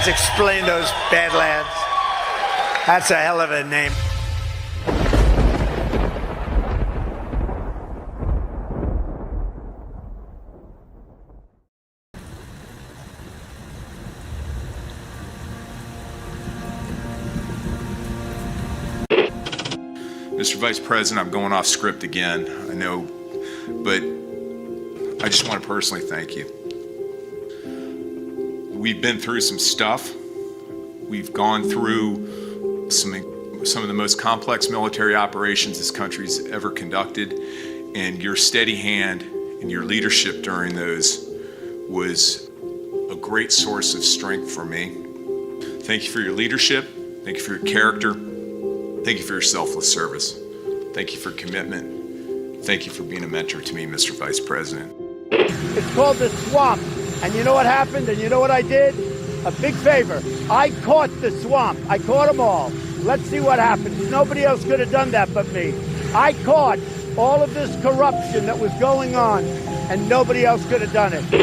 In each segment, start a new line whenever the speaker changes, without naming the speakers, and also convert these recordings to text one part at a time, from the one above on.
Badlands. Explain those Badlands. That's a hell of a name.
Mr. Vice President, I'm going off script again, I know, but I just want to personally thank you. We've been through some stuff. We've gone through some of the most complex military operations this country's ever conducted, and your steady hand and your leadership during those was a great source of strength for me. Thank you for your leadership. Thank you for your character. Thank you for your selfless service. Thank you for commitment. Thank you for being a mentor to me, Mr. Vice President.
It's called the swamp. And you know what happened? And you know what I did? A big favor. I caught the swamp. I caught them all. Let's see what happens. Nobody else could have done that but me. I caught all of this corruption that was going on, and nobody else could have done it. Did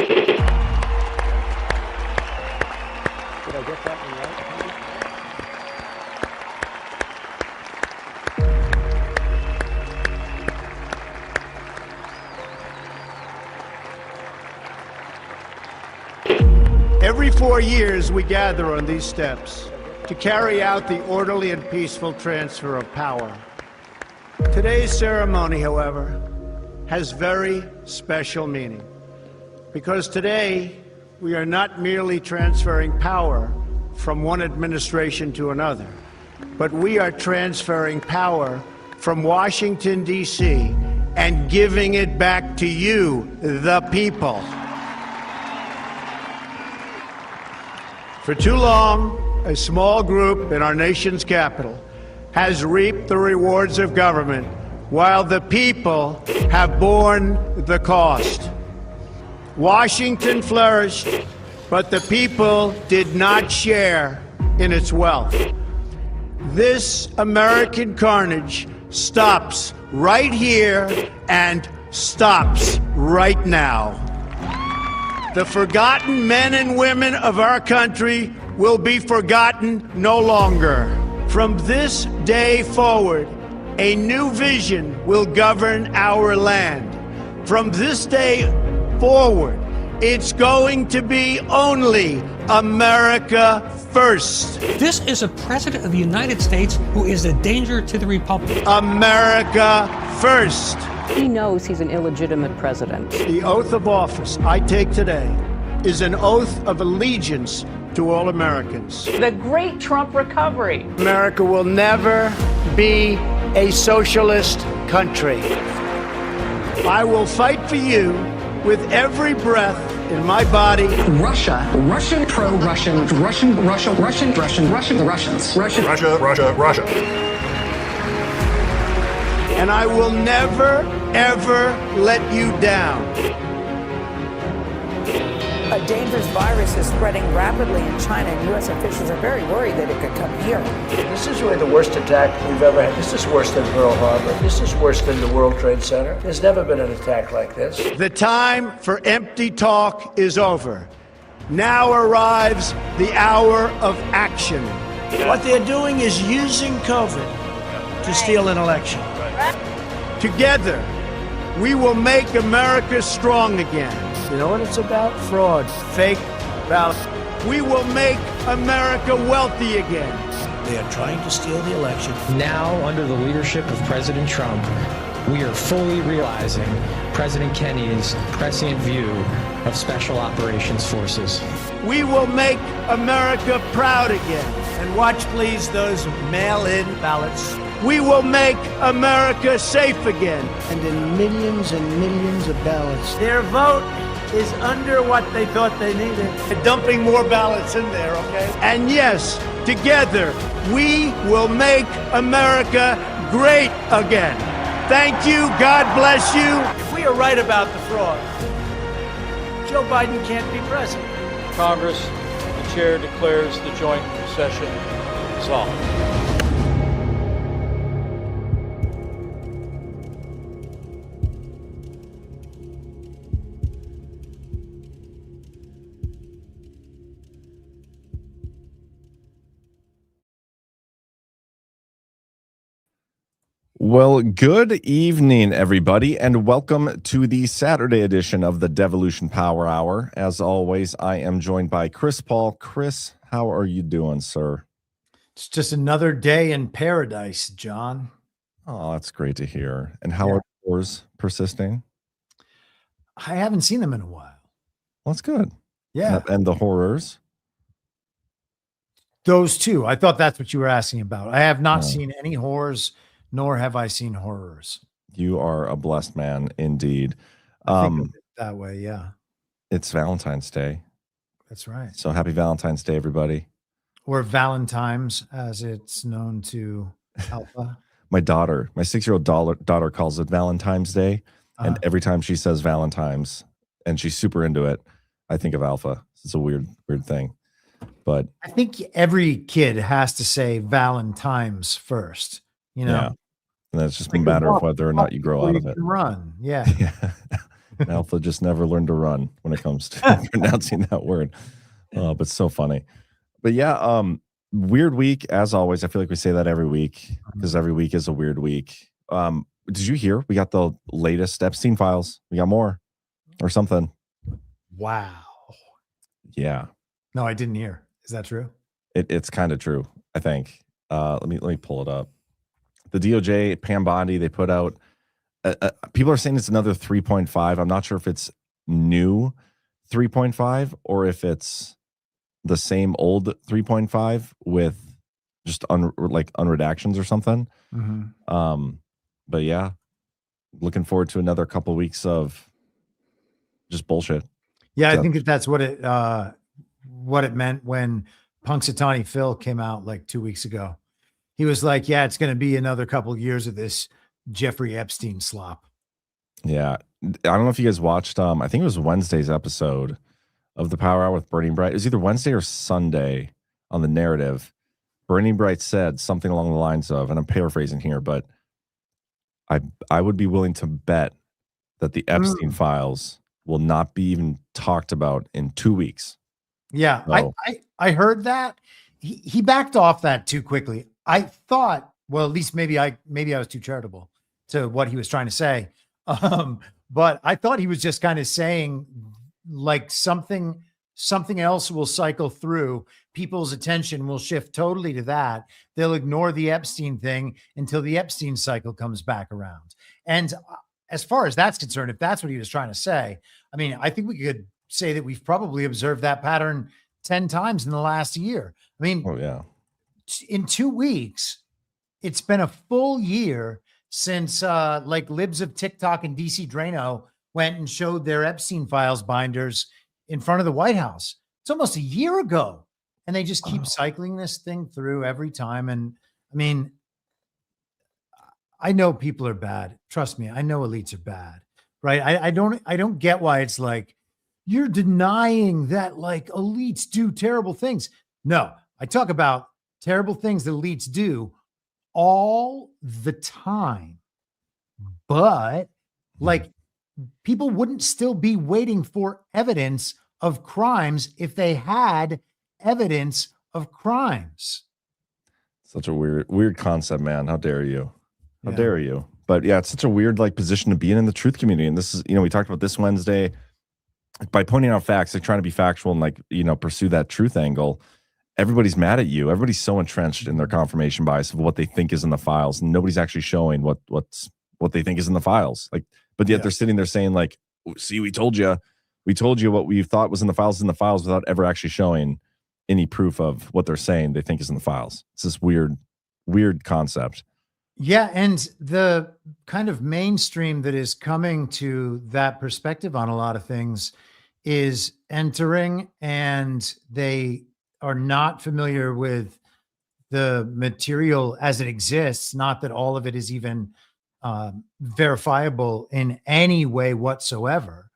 I get that one right? Every 4 years, we gather on these steps to carry out the orderly and peaceful transfer of power. Today's ceremony, however, has very special meaning, because today we are not merely transferring power from one administration to another, but we are transferring power from Washington, D.C., and giving it back to you, the people. For too long, a small group in our nation's capital has reaped the rewards of government, while the people have borne the cost. Washington flourished, but the people did not share in its wealth. This American carnage stops right here and stops right now. The forgotten men and women of our country will be forgotten no longer. From this day forward, a new vision will govern our land. From this day forward, it's going to be only America first.
This is a president of the United States who is a danger to the republic.
America first.
He knows he's an illegitimate president.
The oath of office I take today is an oath of allegiance to all Americans.
The great Trump recovery.
America will never be a socialist country. I will fight for you with every breath in my body.
Russia, Russian, pro-Russian, Russian, Russia, Russian, Russian, Russian, the Russians. Russian.
Russia, Russia, Russia.
And I will never, ever let you down.
A dangerous virus is spreading rapidly in China, and U.S. officials are very worried that it could come here.
This is really the worst attack we've ever had. This is worse than Pearl Harbor. This is worse than the World Trade Center. There's never been an attack like this.
The time for empty talk is over. Now arrives the hour of action. What they're doing is using COVID to steal an election. Together, we will make America strong again. You know what it's about? Fraud, fake ballots. We will make America wealthy again. They are trying to steal the election.
Now, under the leadership of President Trump, we are fully realizing President Kennedy's prescient view of Special Operations Forces.
We will make America proud again. And watch, please, those mail-in ballots. We will make America safe again. And in millions and millions of ballots, their vote is under what they thought they needed. They're dumping more ballots in there, okay? And yes, together, we will make America great again. Thank you. God bless you. If we are right about the fraud, Joe Biden can't be president.
Congress, the chair declares the joint session dissolved.
Well, good evening, everybody, and welcome to the Saturday edition of the Devolution Power Hour. As always, I am joined by Chris Paul. Chris, how are you doing, sir?
It's just another day in paradise, John.
Oh, that's great to hear. And how are yours persisting?
I haven't seen them in a while.
Well, that's good.
Yeah.
And the horrors?
Those two. I thought that's what you were asking about. I have not seen any horrors, nor have I seen horrors.
You are a blessed man indeed.
I think of it that way, yeah.
It's Valentine's Day.
That's right.
So happy Valentine's Day, everybody.
Or Valentine's, as it's known to Alpha.
My 6-year-old daughter calls it Valentine's Day. And every time she says Valentine's and she's super into it, I think of Alpha. It's a weird thing. But
I think every kid has to say Valentine's first, you know?
Yeah. And that's just a matter of whether or not you grow out of it.
Run. Yeah.
Alpha just never learned to run when it comes to pronouncing that word. But so funny. But yeah, weird week as always. I feel like we say that every week because every week is a weird week. Did you hear we got the latest Epstein files? We got more or something.
Wow.
Yeah.
No, I didn't hear. Is that true?
It's kind of true, I think. Let me pull it up. The DOJ, Pam Bondi, they put out. People are saying it's another 3.5. I'm not sure if it's new 3.5 or if it's the same old 3.5 with just unredactions or something.
Mm-hmm.
But yeah, looking forward to another couple weeks of just bullshit.
Yeah, I think that's what it meant when Punxsutawney Phil came out like 2 weeks ago. He was like, yeah, it's going to be another couple of years of this Jeffrey Epstein slop.
Yeah. I don't know if you guys watched, I think it was Wednesday's episode of the Power Hour with Burning Bright. It was either Wednesday or Sunday on the narrative. Burning Bright said something along the lines of, and I'm paraphrasing here, but I would be willing to bet that the Epstein files will not be even talked about in 2 weeks.
Yeah,
So,
I heard that. He backed off that too quickly. I thought, well, at least maybe I was too charitable to what he was trying to say. But I thought he was just kind of saying like something else will cycle through. People's attention will shift totally to that. They'll ignore the Epstein thing until the Epstein cycle comes back around. And as far as that's concerned, if that's what he was trying to say, I mean, I think we could say that we've probably observed that pattern 10 times in the last year. I mean, in 2 weeks, it's been a full year since like libs of TikTok and DC Drano went and showed their Epstein files binders in front of the White House. It's almost a year ago. And they just keep cycling this thing through every time. And I mean, I know people are bad. Trust me, I know elites are bad, right? I don't get why it's like, you're denying that like elites do terrible things. No, I talk about terrible things that elites do all the time. But like people wouldn't still be waiting for evidence of crimes if they had evidence of crimes.
such a weird concept, man. How dare you? How dare you? But yeah, it's such a weird like position to be in the truth community. And this is, we talked about this Wednesday by pointing out facts, like trying to be factual and like, pursue that truth angle. Everybody's mad at you. Everybody's so entrenched in their confirmation bias of what they think is in the files, and nobody's actually showing what they think is in the files. Like, but yet they're sitting there saying like, "See, we told you what we thought was in the files without ever actually showing any proof of what they're saying they think is in the files." It's this weird concept.
Yeah, and the kind of mainstream that is coming to that perspective on a lot of things is entering, and they are not familiar with the material as it exists. Not that all of it is even verifiable in any way whatsoever.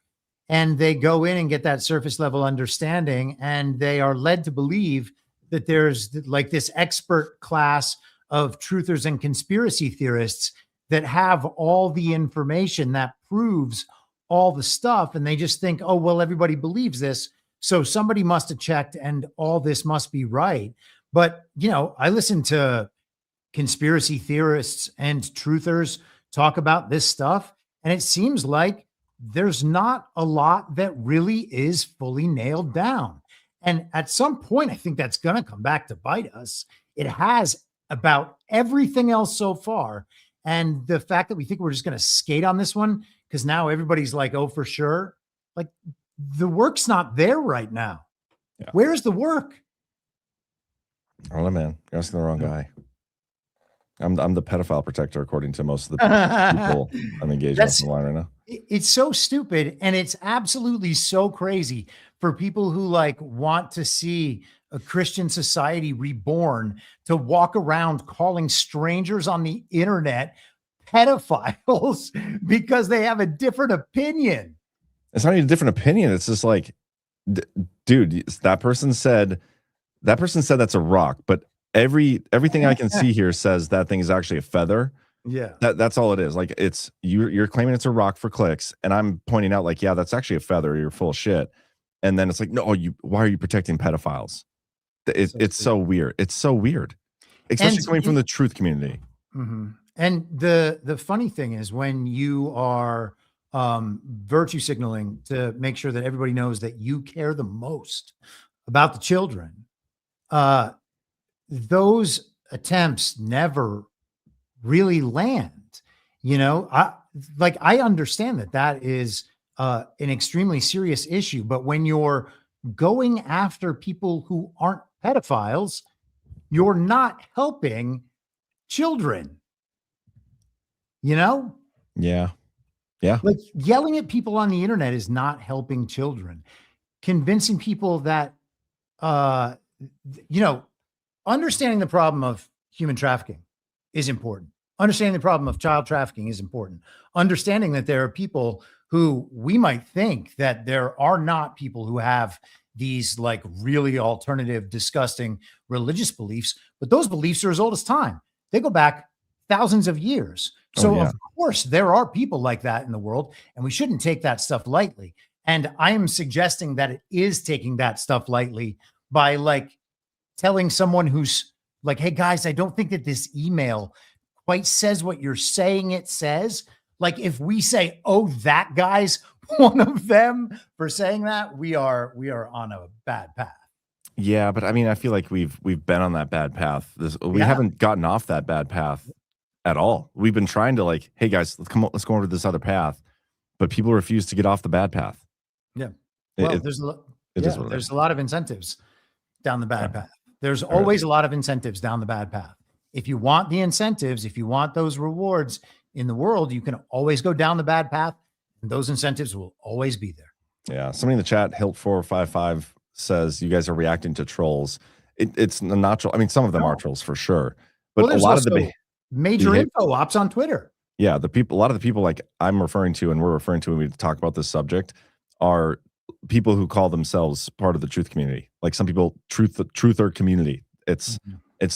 And they go in and get that surface level understanding, and they are led to believe that there's like this expert class of truthers and conspiracy theorists that have all the information that proves all the stuff. And they just think, oh, well, everybody believes this, so somebody must have checked and all this must be right. But, I listen to conspiracy theorists and truthers talk about this stuff, and it seems like there's not a lot that really is fully nailed down. And at some point, I think that's going to come back to bite us. It has about everything else so far. And the fact that we think we're just going to skate on this one, because now everybody's like, oh, for sure. Like, the work's not there right now. Yeah. Where's the work?
I don't know, man. You're asking the wrong guy. I'm the pedophile protector, according to most of the people I'm engaged with online right now.
It's so stupid, and it's absolutely so crazy for people who like want to see a Christian society reborn to walk around calling strangers on the internet pedophiles because they have a different opinion.
It's not even a different opinion. It's just like, dude, that person said that's a rock, but everything I can see here says that thing is actually a feather.
Yeah.
That's all it is. Like, it's you're claiming it's a rock for clicks, and I'm pointing out like, yeah, that's actually a feather. You're full of shit. And then it's like, no, why are you protecting pedophiles? It's so weird. It's so weird, especially coming from the truth community.
Mm-hmm. And the funny thing is, when you are virtue signaling to make sure that everybody knows that you care the most about the children, those attempts never really land. You know, I understand that is an extremely serious issue, but when you're going after people who aren't pedophiles, you're not helping children. You know?
Yeah. Yeah.
Like, yelling at people on the internet is not helping children. Convincing people that, understanding the problem of human trafficking is important. Understanding the problem of child trafficking is important. Understanding that there are people who we might think that there are not people who have these like really alternative, disgusting religious beliefs, but those beliefs are as old as time. They go back thousands of years. So of course there are people like that in the world, and we shouldn't take that stuff lightly. And I am suggesting that it is taking that stuff lightly by like telling someone who's like, hey guys, I don't think that this email quite says what you're saying it says. Like, if we say, oh, that guy's one of them for saying that, we are on a bad path.
Yeah, but I mean, I feel like we've been on that bad path. We haven't gotten off that bad path at all. We've been trying to like, hey guys, let's go over to this other path, but people refuse to get off the bad path.
Yeah. Well, there's a lot of incentives down the bad path. There's always a lot of incentives down the bad path. If you want the incentives, if you want those rewards in the world, you can always go down the bad path, and those incentives will always be there.
Yeah. Somebody in the chat, Hilt455, says you guys are reacting to trolls. It's not troll. I mean, some of them are trolls for sure, but a lot of the
major info ops on Twitter.
Yeah, a lot of the people like I'm referring to and we're referring to when we talk about this subject are people who call themselves part of the truth community. Like some people, truther community. It's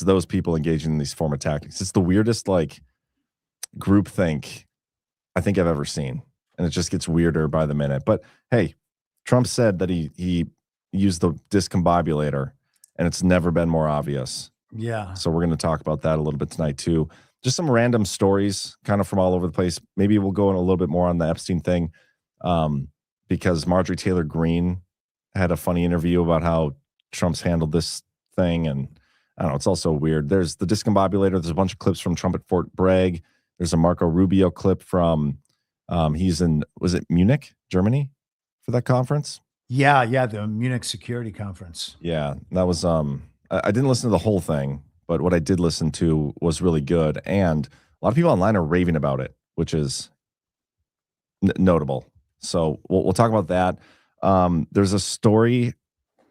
those people engaging in these form of tactics. It's the weirdest like groupthink I think I've ever seen, and it just gets weirder by the minute. But hey, Trump said that he used the discombobulator, and it's never been more obvious.
Yeah.
So we're going to talk about that a little bit tonight too. Just some random stories kind of from all over the place. Maybe we'll go in a little bit more on the Epstein thing because Marjorie Taylor Greene had a funny interview about how Trump's handled this thing. And I don't know, it's also weird. There's the discombobulator. There's a bunch of clips from Trump at Fort Bragg. There's a Marco Rubio clip from he's in, was it Munich, Germany for that conference?
Yeah. The Munich Security Conference.
Yeah, that was, I didn't listen to the whole thing, but what I did listen to was really good. And a lot of people online are raving about it, which is notable. So we'll talk about that. There's a story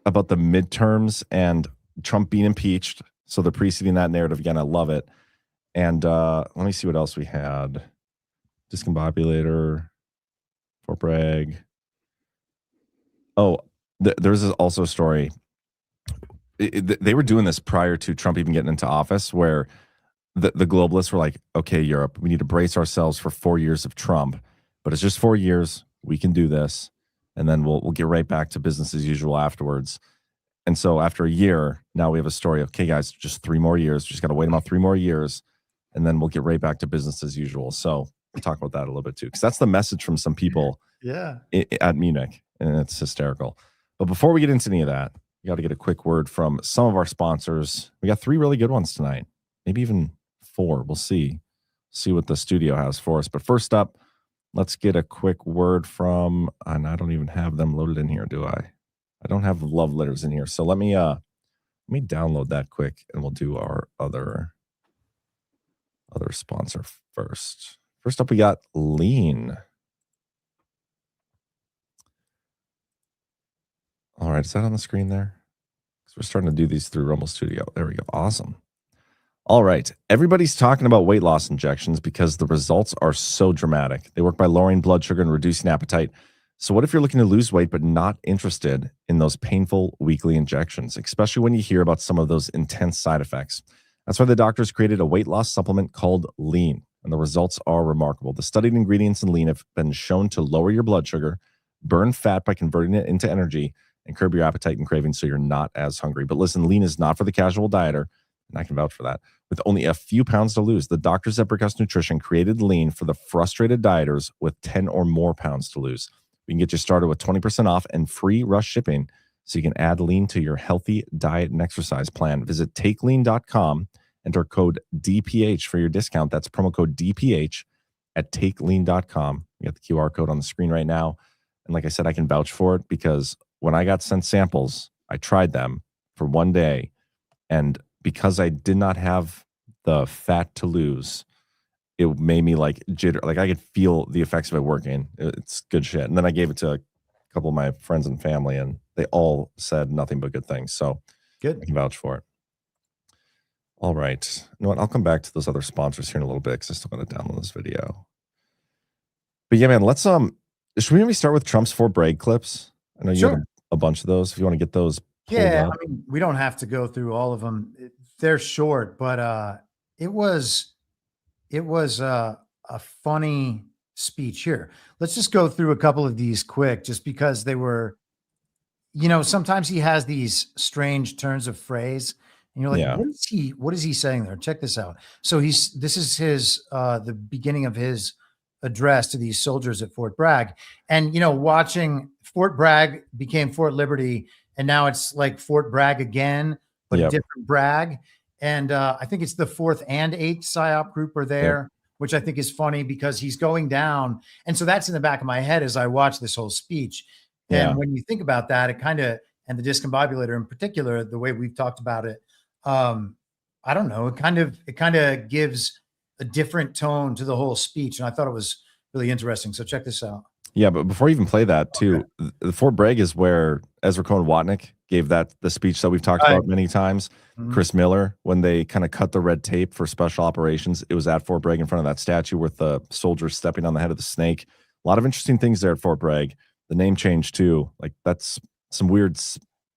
about the midterms and Trump being impeached. So they're preceding that narrative again. I love it. And let me see what else we had. Discombobulator, Fort Bragg. Oh, there's also a story. They were doing this prior to Trump even getting into office, where the globalists were like, okay, Europe, we need to brace ourselves for 4 years of Trump, but it's just 4 years. We can do this. And then we'll get right back to business as usual afterwards. And so after a year, now we have a story. Okay, guys, just 3 more years. Just got to wait about 3 more years, and then we'll get right back to business as usual. So we'll talk about that a little bit too, because that's the message from some people at Munich, and it's hysterical. But before we get into any of that, we got to get a quick word from some of our sponsors. We got 3 really good ones tonight, maybe even 4. We'll see what the studio has for us. But first up, let's get a quick word from, and I don't even have them loaded in here, do I? I don't have love letters in here. So let me download that quick, and we'll do our other sponsor first. First up, we got Lean. All right, is that on the screen there? Because we're starting to do these through Rumble Studio. There we go. Awesome. All right. Everybody's talking about weight loss injections because the results are so dramatic. They work by lowering blood sugar and reducing appetite. So what if you're looking to lose weight but not interested in those painful weekly injections, especially when you hear about some of those intense side effects? That's why the doctors created a weight loss supplement called Lean, and the results are remarkable. The studied ingredients in Lean have been shown to lower your blood sugar, burn fat by converting it into energy, and curb your appetite and cravings so you're not as hungry. But listen, Lean is not for the casual dieter, and I can vouch for that. With only a few pounds to lose, the doctors at Brickhouse Nutrition created Lean for the frustrated dieters with 10 or more pounds to lose. We can get you started with 20% off and free rush shipping so you can add Lean to your healthy diet and exercise plan. Visit takelean.com, enter code DPH for your discount. That's promo code DPH at takelean.com. You got the QR code on the screen right now. And like I said, I can vouch for it because when I got sent samples, I tried them for 1 day. And because I did not have the fat to lose, it made me like jitter. Like I could feel the effects of it working. It's good shit. And then I gave it to a couple of my friends and family, and they all said nothing but good things. So
good.
I can vouch for it. All right. You know what? I'll come back to those other sponsors here in a little bit because I still got to download this video. But yeah, man, let's should we maybe start with Trump's Fort Bragg clips? I know you have a bunch of those. If you want to get those pulled up.
I mean, we don't have to go through all of them. They're short, but it was a funny speech here. Let's just go through a couple of these quick, just because they were, sometimes he has these strange turns of phrase, and you're like, what is he saying there? Check this out. So this is his, the beginning of his address to these soldiers at Fort Bragg, and, watching Fort Bragg became Fort Liberty, and now it's like Fort Bragg again, but a different Bragg. And I think it's the 4th and 8th PSYOP group are there, which I think is funny because he's going down. And so that's in the back of my head as I watch this whole speech. And when you think about that, it kind of, and the discombobulator in particular, the way we've talked about it, I don't know, it kind of gives a different tone to the whole speech. And I thought it was really interesting. So check this out.
Yeah, but before you even play that too, the Fort Bragg is where Ezra Cohen-Watnick gave the speech that we've talked about many times. Mm-hmm. Chris Miller, when they kind of cut the red tape for special operations, it was at Fort Bragg in front of that statue with the soldiers stepping on the head of the snake. A lot of interesting things there at Fort Bragg. The name change too, like that's some weird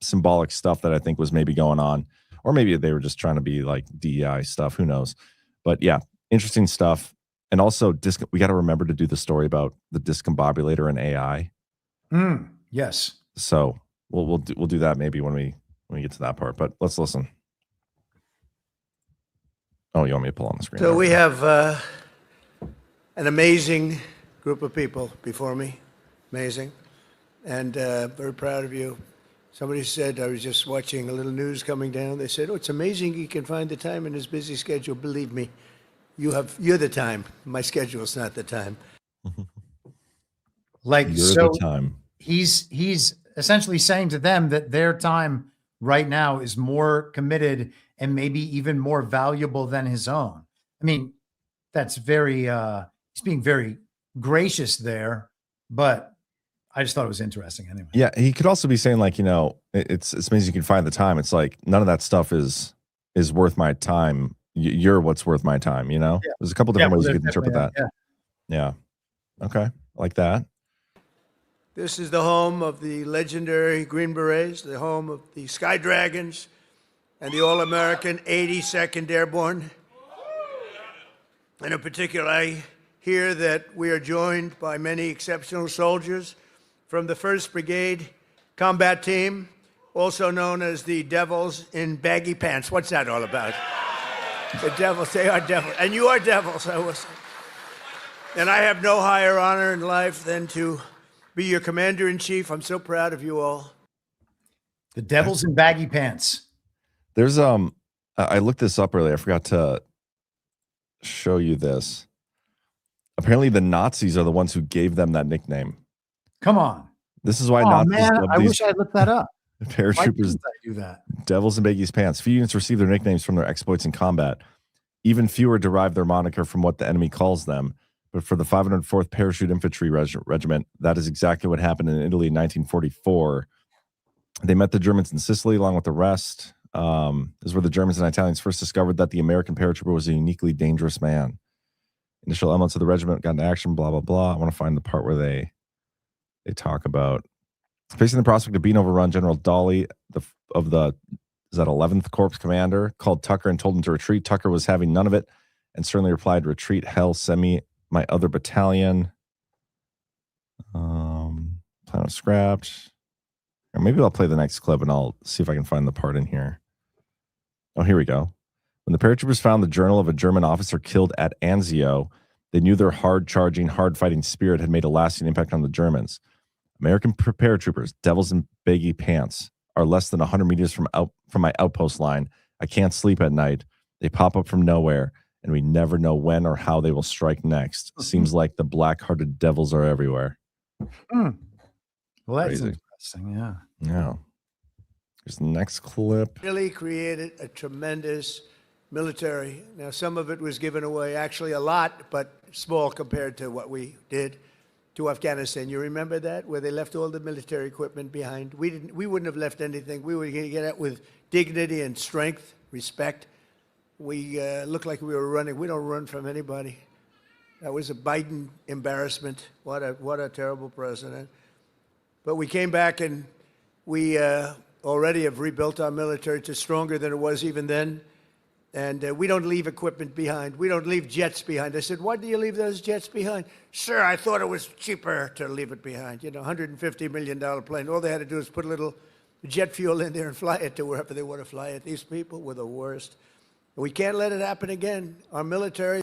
symbolic stuff that I think was maybe going on, or maybe they were just trying to be like DEI stuff. Who knows? But yeah, interesting stuff. And also, we got to remember to do the story about the discombobulator and AI.
Yes.
So we'll do that maybe when we get to that part. But let's listen. Oh, you want me to pull on the screen?
So we have an amazing group of people before me. Amazing. And very proud of you. Somebody said, I was just watching a little news coming down. They said, it's amazing he can find the time in his busy schedule. Believe me. You're the time. My schedule's not the time.
Like,
you're
so
the time.
He's essentially saying to them that their time right now is more committed and maybe even more valuable than his own. I mean, that's very he's being very gracious there, but I just thought it was interesting anyway.
Yeah, he could also be saying like, it's amazing you can find the time. It's like none of that stuff is worth my time. You're what's worth my time, There's a couple different ways you could interpret that. Yeah. Okay. Like that.
This is the home of the legendary Green Berets, the home of the Sky Dragons, and the All-American 82nd Airborne. And in particular, I hear that we are joined by many exceptional soldiers from the 1st Brigade Combat Team, also known as the devils in baggy pants. What's that all about? The devils, they are devils. And you are devils, I will say. And I have no higher honor in life than to be your commander-in-chief. I'm so proud of you all.
The devils in baggy pants.
There's I looked this up earlier. I forgot to show you this. Apparently the Nazis are the ones who gave them that nickname.
Come on.
This is why
Oh
Nazis
man,
love
I
these
wish I had looked that up. Why
paratroopers.
didn't I do that?
Devils in baggy pants. Few units receive their nicknames from their exploits in combat. Even fewer derive their moniker from what the enemy calls them. But for the 504th Parachute Infantry Regiment, that is exactly what happened in Italy in 1944. They met the Germans in Sicily along with the rest. This is where the Germans and Italians first discovered that the American paratrooper was a uniquely dangerous man. Initial elements of the regiment got into action, blah, blah, blah. I want to find the part where they talk about facing the prospect of being overrun. General Dawley of the 11th Corps commander called Tucker and told him to retreat. Tucker was having none of it and certainly replied, "Retreat, hell, send me my other battalion." Plan was scrapped. Or maybe I'll play the next clip and I'll see if I can find the part in here. Oh, here we go. When the paratroopers found the journal of a German officer killed at Anzio, they knew their hard-charging, hard-fighting spirit had made a lasting impact on the Germans. American paratroopers, devils in baggy pants, are less than 100 meters from my outpost line. I can't sleep at night. They pop up from nowhere, and we never know when or how they will strike next. Seems like the black-hearted devils are everywhere.
Well, that's
Crazy.
interesting. Yeah.
Yeah. Here's the next clip.
Really created a tremendous military. Now, some of it was given away, actually a lot, but small compared to what we did to Afghanistan. You remember that, where they left all the military equipment behind? We wouldn't have left anything. We would get out with dignity and strength, respect. We looked like we were running. We don't run from anybody. That was a Biden embarrassment. What a terrible president. But we came back and we already have rebuilt our military to stronger than it was even then. And we don't leave equipment behind. We don't leave jets behind. I said, "Why do you leave those jets behind?" "Sir, I thought it was cheaper to leave it behind." You know, $150 million plane. All they had to do is put a little jet fuel in there and fly it to wherever they want to fly it. These people were the worst. We can't let it happen again. Our military.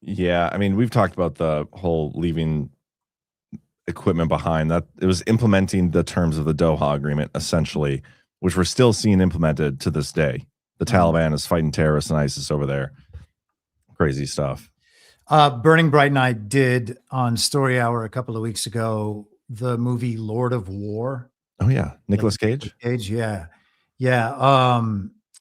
Yeah, I mean, we've talked about the whole leaving equipment behind. That it was implementing the terms of the Doha Agreement, essentially, which we're still seeing implemented to this day. The Taliban is fighting terrorists and ISIS over there. Crazy stuff.
Burning Bright and I did on Story Hour a couple of weeks ago the movie Lord of War.
Oh yeah, Nicolas Cage.
Yeah.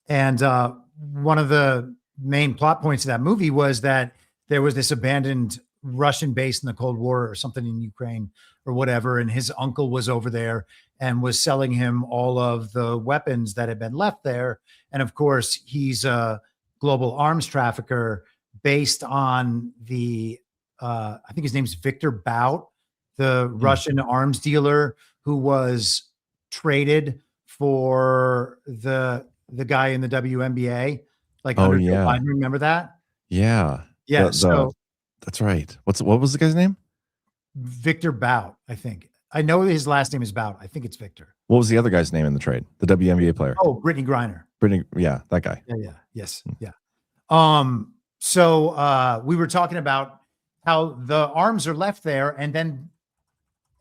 And one of the main plot points of that movie was that there was this abandoned Russian base in the Cold War or something in Ukraine or whatever, and his uncle was over there and was selling him all of the weapons that had been left there. And of course, he's a global arms trafficker based on the, I think his name's Victor Bout, the Russian arms dealer who was traded for the guy in the WNBA. Like,
oh yeah,
I remember that.
Yeah,
yeah. So
that's right. What was the guy's name?
Victor Bout, I think. I know his last name is Bout. I think it's Victor.
What was the other guy's name in the trade? The WNBA player.
Oh, Brittany Griner.
Yeah, that guy.
Yes. So we were talking about how the arms are left there, and then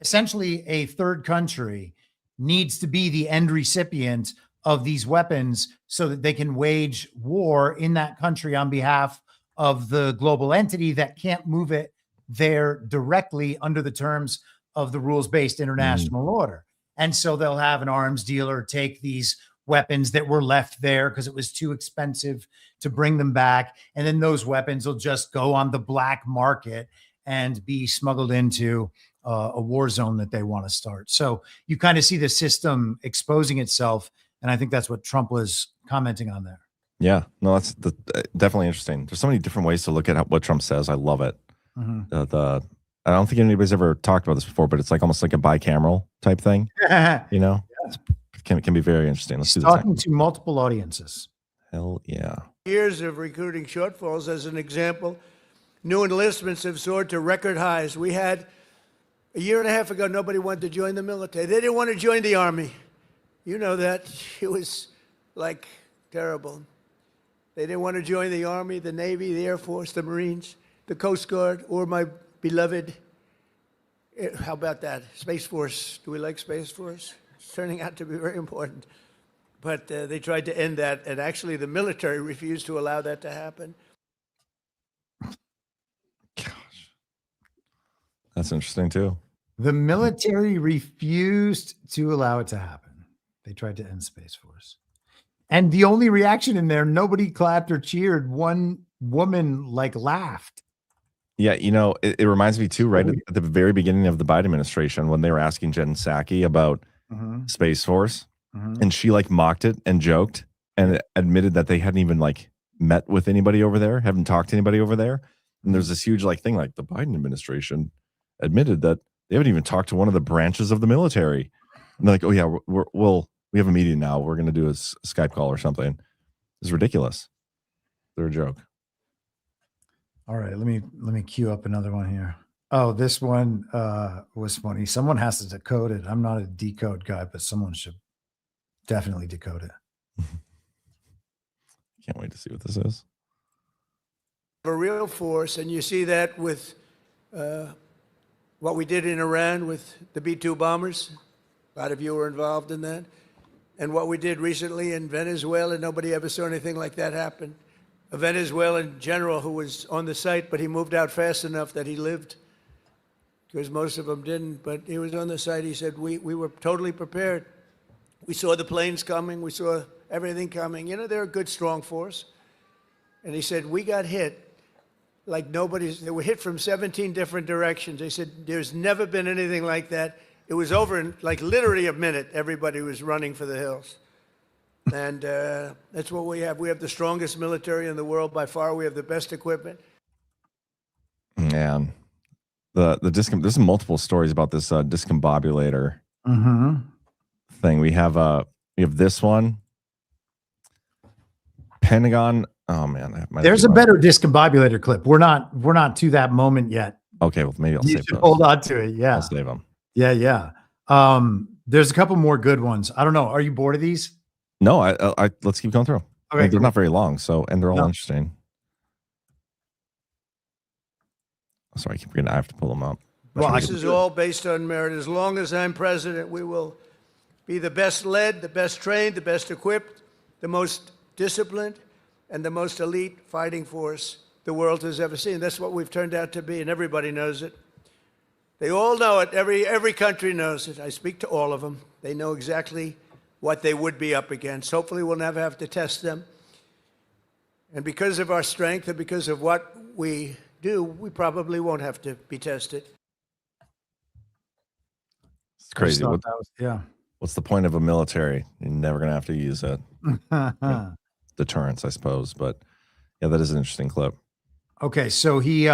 essentially a third country needs to be the end recipient of these weapons so that they can wage war in that country on behalf of the global entity that can't move it there directly under the terms of the rules-based international order. And so they'll have an arms dealer take these weapons that were left there because it was too expensive to bring them back. And then those weapons will just go on the black market and be smuggled into a war zone that they want to start. So you kind of see the system exposing itself. And I think that's what Trump was commenting on there.
Yeah, no, that's definitely interesting. There's so many different ways to look at what Trump says. I love it. I don't think anybody's ever talked about this before, but it's like almost like a bicameral type thing. You know, it can be very interesting. Let's do this.
Talking to multiple audiences.
Hell yeah.
Years of recruiting shortfalls, as an example, new enlistments have soared to record highs. We had a year and a half ago, nobody wanted to join the military. They didn't want to join the Army. You know that. It was like terrible. They didn't want to join the Army, the Navy, the Air Force, the Marines, the Coast Guard, or my beloved, how about that, Space Force. Do we like Space Force? It's turning out to be very important. But they tried to end that, and actually the military refused to allow that to happen.
Gosh. That's interesting too.
The military refused to allow it to happen. They tried to end Space Force. And the only reaction in there, nobody clapped or cheered. One woman like laughed.
Yeah, you know, it reminds me too, right at the very beginning of the Biden administration when they were asking Jen Psaki about Space Force, and she like mocked it and joked and admitted that they hadn't even like met with anybody over there, haven't talked to anybody over there. And there's this huge like thing like the Biden administration admitted that they haven't even talked to one of the branches of the military. And they're like, oh yeah, we have a meeting now. We're going to do a Skype call or something. It's ridiculous. They're a joke.
All right, let me queue up another one here. Oh, this one was funny. Someone has to decode it. I'm not a decode guy, but someone should definitely decode it.
Can't wait to see what this is.
A real force, and you see that with what we did in Iran with the B-2 bombers. A lot of you were involved in that. And what we did recently in Venezuela, nobody ever saw anything like that happen. A Venezuelan general who was on the site, but he moved out fast enough that he lived, because most of them didn't. But he was on the site. He said, we were totally prepared. We saw the planes coming. We saw everything coming. You know, they're a good, strong force. And he said, we got hit like nobody's. They were hit from 17 different directions. They said, there's never been anything like that. It was over in like literally a minute. Everybody was running for the hills. And that's what we have. We have the strongest military in the world by far. We have the best equipment.
Man, there's multiple stories about this discombobulator thing. We have this one. Pentagon. Oh man,
there's a better discombobulator clip. We're not to that moment yet.
Okay, well maybe I'll save those.
Hold on to it. Yeah,
I'll save them.
Yeah. There's a couple more good ones. I don't know. Are you bored of these?
No, I let's keep going through.
Okay,
they're not very long, so and they're all interesting. Sorry, I keep forgetting. I have to pull them up.
Well, this is all based on merit. As long as I'm president, we will be the best led, the best trained, the best equipped, the most disciplined, and the most elite fighting force the world has ever seen. That's what we've turned out to be, and everybody knows it. They all know it. Every country knows it. I speak to all of them. They know exactly what they would be up against. Hopefully we'll never have to test them. And because of our strength and because of what we do, we probably won't have to be tested.
It's crazy.
Yeah.
What's the point of a military? You're never going to have to use it. Deterrence, I suppose. But yeah, that is an interesting clip.
Okay, so he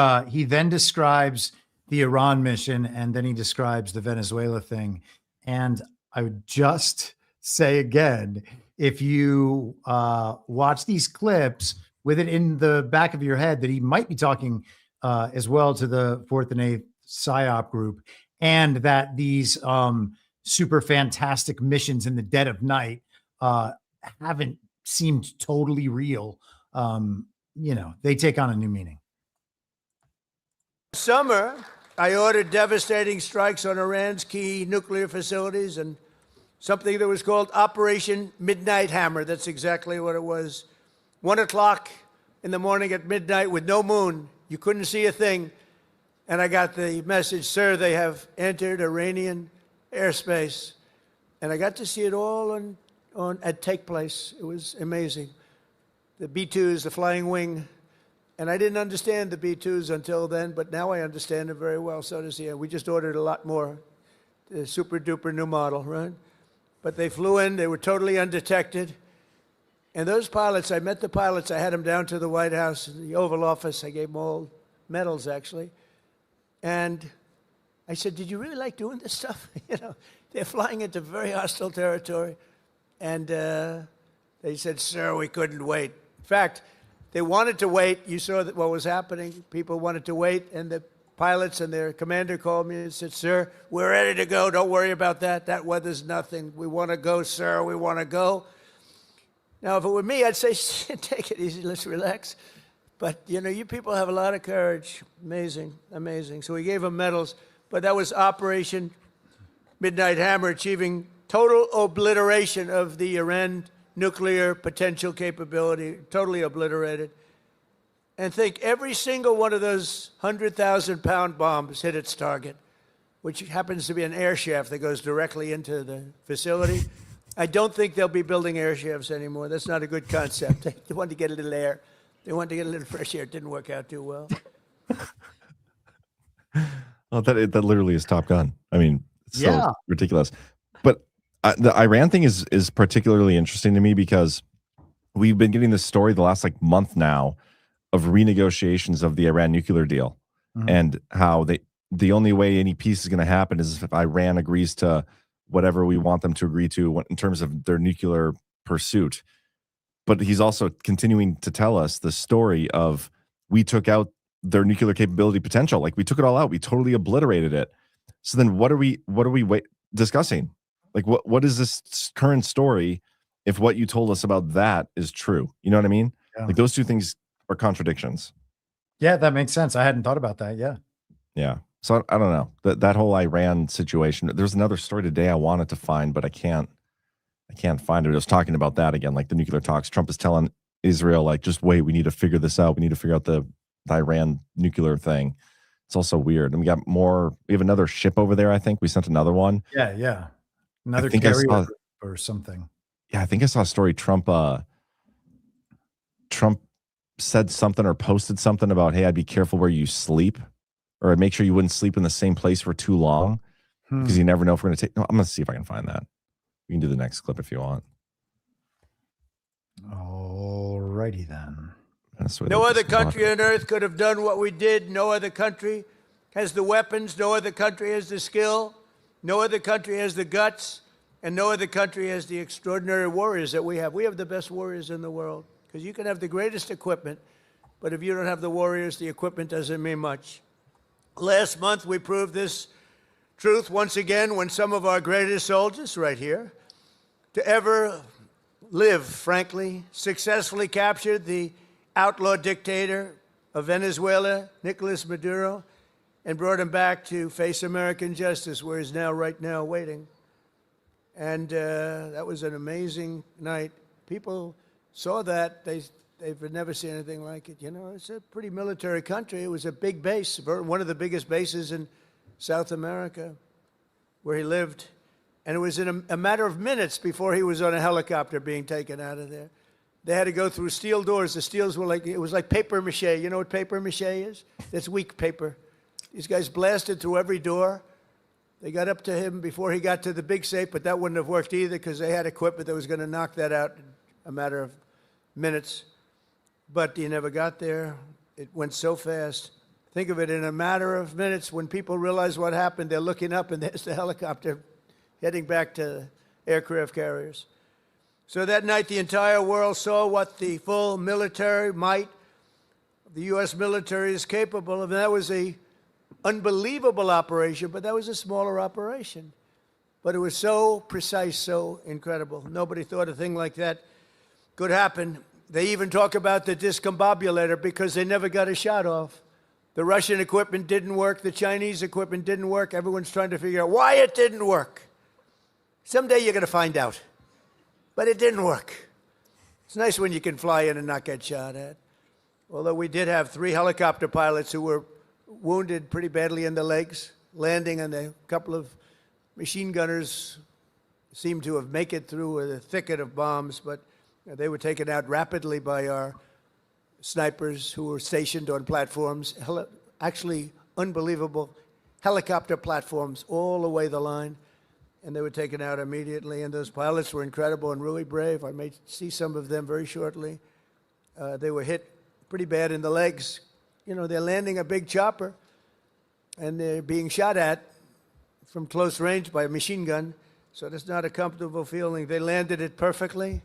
then describes the Iran mission, and then he describes the Venezuela thing. And I would just say again, if you watch these clips with it in the back of your head that he might be talking as well to the 4th and 8th PSYOP group, and that these super fantastic missions in the dead of night haven't seemed totally real, they take on a new meaning.
Summer, I ordered devastating strikes on Iran's key nuclear facilities and something that was called Operation Midnight Hammer. That's exactly what it was. 1 o'clock in the morning at midnight with no moon. You couldn't see a thing. And I got the message, sir, they have entered Iranian airspace. And I got to see it all take place. It was amazing. The B-2s, the flying wing. And I didn't understand the B-2s until then, but now I understand them very well. So does he. We just ordered a lot more. The super duper new model, right? But they flew in. They were totally undetected. And those pilots, I met the pilots. I had them down to the White House, the Oval Office. I gave them all medals, actually. And I said, did you really like doing this stuff? They're flying into very hostile territory. And they said, sir, we couldn't wait. In fact, they wanted to wait. You saw what was happening. People wanted to wait. And the
pilots and their commander called me and said, "Sir, we're ready to go. Don't worry about that. That weather's nothing. We want to go, sir. We want to go." Now, if it were me, I'd say, "Take it easy. Let's relax." But, you know, you people have a lot of courage. Amazing, amazing. So we gave them medals. But that was Operation Midnight Hammer, achieving total obliteration of the Iran nuclear potential capability, totally obliterated. And think every single one of those 100,000-pound bombs hit its target, which happens to be an air shaft that goes directly into the facility. I don't think they'll be building air shafts anymore. That's not a good concept. They wanted to get a little air. They wanted to get a little fresh air. It didn't work out too well.
Well, that literally is Top Gun. I mean, it's so
Yeah.
ridiculous. But the Iran thing is particularly interesting to me because we've been getting this story the last like month now of renegotiations of the Iran nuclear deal, and how the only way any peace is going to happen is if Iran agrees to whatever we want them to agree to in terms of their nuclear pursuit. But he's also continuing to tell us the story of we took out their nuclear capability potential. Like we took it all out. We totally obliterated it. So then what are we discussing? Like what is this current story if what you told us about that is true? You know what I mean?
Yeah.
Like those two things are contradictions.
Yeah, that makes sense. I hadn't thought about that. Yeah.
Yeah. So I don't know. That whole Iran situation. There's another story today I wanted to find, but I can't find it. I was talking about that again, like the nuclear talks. Trump is telling Israel, like, just wait, we need to figure this out. We need to figure out the Iran nuclear thing. It's also weird. And we have another ship over there, I think. We sent another one.
Yeah, yeah. Another carrier or something.
Yeah, I think I saw a story. Trump said something or posted something about, hey, I'd be careful where you sleep, or I'd make sure you wouldn't sleep in the same place for too long because you never know if we're going to take. No, I'm going to see if I can find that. We can do the next clip if you want.
Alrighty then.
No other country on earth could have done what we did. No other country has the weapons. No other country has the skill. No other country has the guts. And no other country has the extraordinary warriors that we have. We have the best warriors in the world. Because you can have the greatest equipment, but if you don't have the warriors, the equipment doesn't mean much. Last month, we proved this truth once again when some of our greatest soldiers, right here, to ever live, frankly, successfully captured the outlaw dictator of Venezuela, Nicolas Maduro, and brought him back to face American justice, where he's now, right now, waiting. And that was an amazing night. People saw that. They've never seen anything like it. You know, it's a pretty military country. It was a big base, one of the biggest bases in South America, where he lived. And it was in a matter of minutes before he was on a helicopter being taken out of there. They had to go through steel doors. The steels were like, it was like paper mache. You know what paper mache is? It's weak paper. These guys blasted through every door. They got up to him before he got to the big safe, but that wouldn't have worked either because they had equipment that was going to knock that out in a matter of minutes. But he never got there. It went so fast. Think of it, in a matter of minutes, when people realize what happened, they're looking up and there's the helicopter heading back to aircraft carriers. So that night, the entire world saw what the full military might of the U.S. military is capable of. And that was an unbelievable operation, but that was a smaller operation. But it was so precise, so incredible. Nobody thought a thing like that could happen. They even talk about the discombobulator because they never got a shot off. The Russian equipment didn't work. The Chinese equipment didn't work. Everyone's trying to figure out why it didn't work. Someday you're going to find out. But it didn't work. It's nice when you can fly in and not get shot at. Although we did have 3 helicopter pilots who were wounded pretty badly in the legs, landing, and a couple of machine gunners seemed to have made it through a thicket of bombs, but they were taken out rapidly by our snipers who were stationed on platforms, actually unbelievable helicopter platforms all the way the line. And they were taken out immediately. And those pilots were incredible and really brave. I may see some of them very shortly. They were hit pretty bad in the legs. You know, they're landing a big chopper, and they're being shot at from close range by a machine gun. So that's not a comfortable feeling. They landed it perfectly,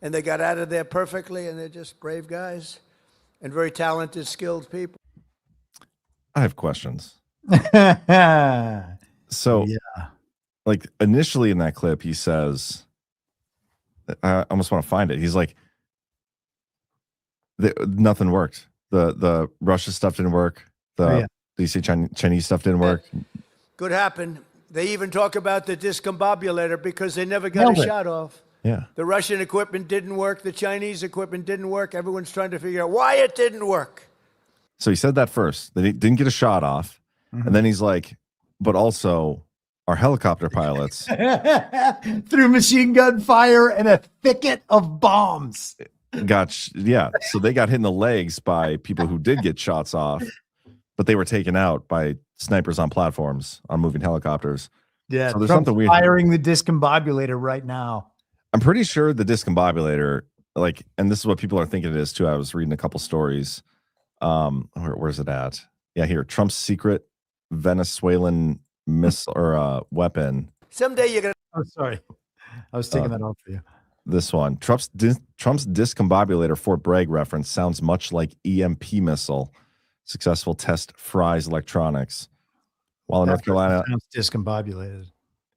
and they got out of there perfectly, and they're just brave guys and very talented, skilled people.
I have questions.
Yeah.
So, like initially in that clip, he says, I almost want to find it. He's like, nothing worked. The Russia stuff didn't work. The DC Chinese stuff didn't work.
Could happen. They even talk about the discombobulator because they never got a shot off.
Yeah.
The Russian equipment didn't work. The Chinese equipment didn't work. Everyone's trying to figure out why it didn't work.
So he said that first. They didn't get a shot off. And then he's like, but also our helicopter pilots
through machine gun fire and a thicket of bombs.
So they got hit in the legs by people who did get shots off, but they were taken out by snipers on platforms on moving helicopters.
Yeah,
so there's something weird.
Firing the discombobulator right now.
I'm pretty sure the discombobulator, like, and this is what people are thinking it is too. I was reading a couple stories. Where's it at? Yeah, here. Trump's secret Venezuelan missile or weapon.
Someday you're gonna.
Oh, sorry, I was taking that off for you.
This one, Trump's discombobulator Fort Bragg reference sounds much like EMP missile. Successful test fries electronics. While in North Carolina,
sounds discombobulated.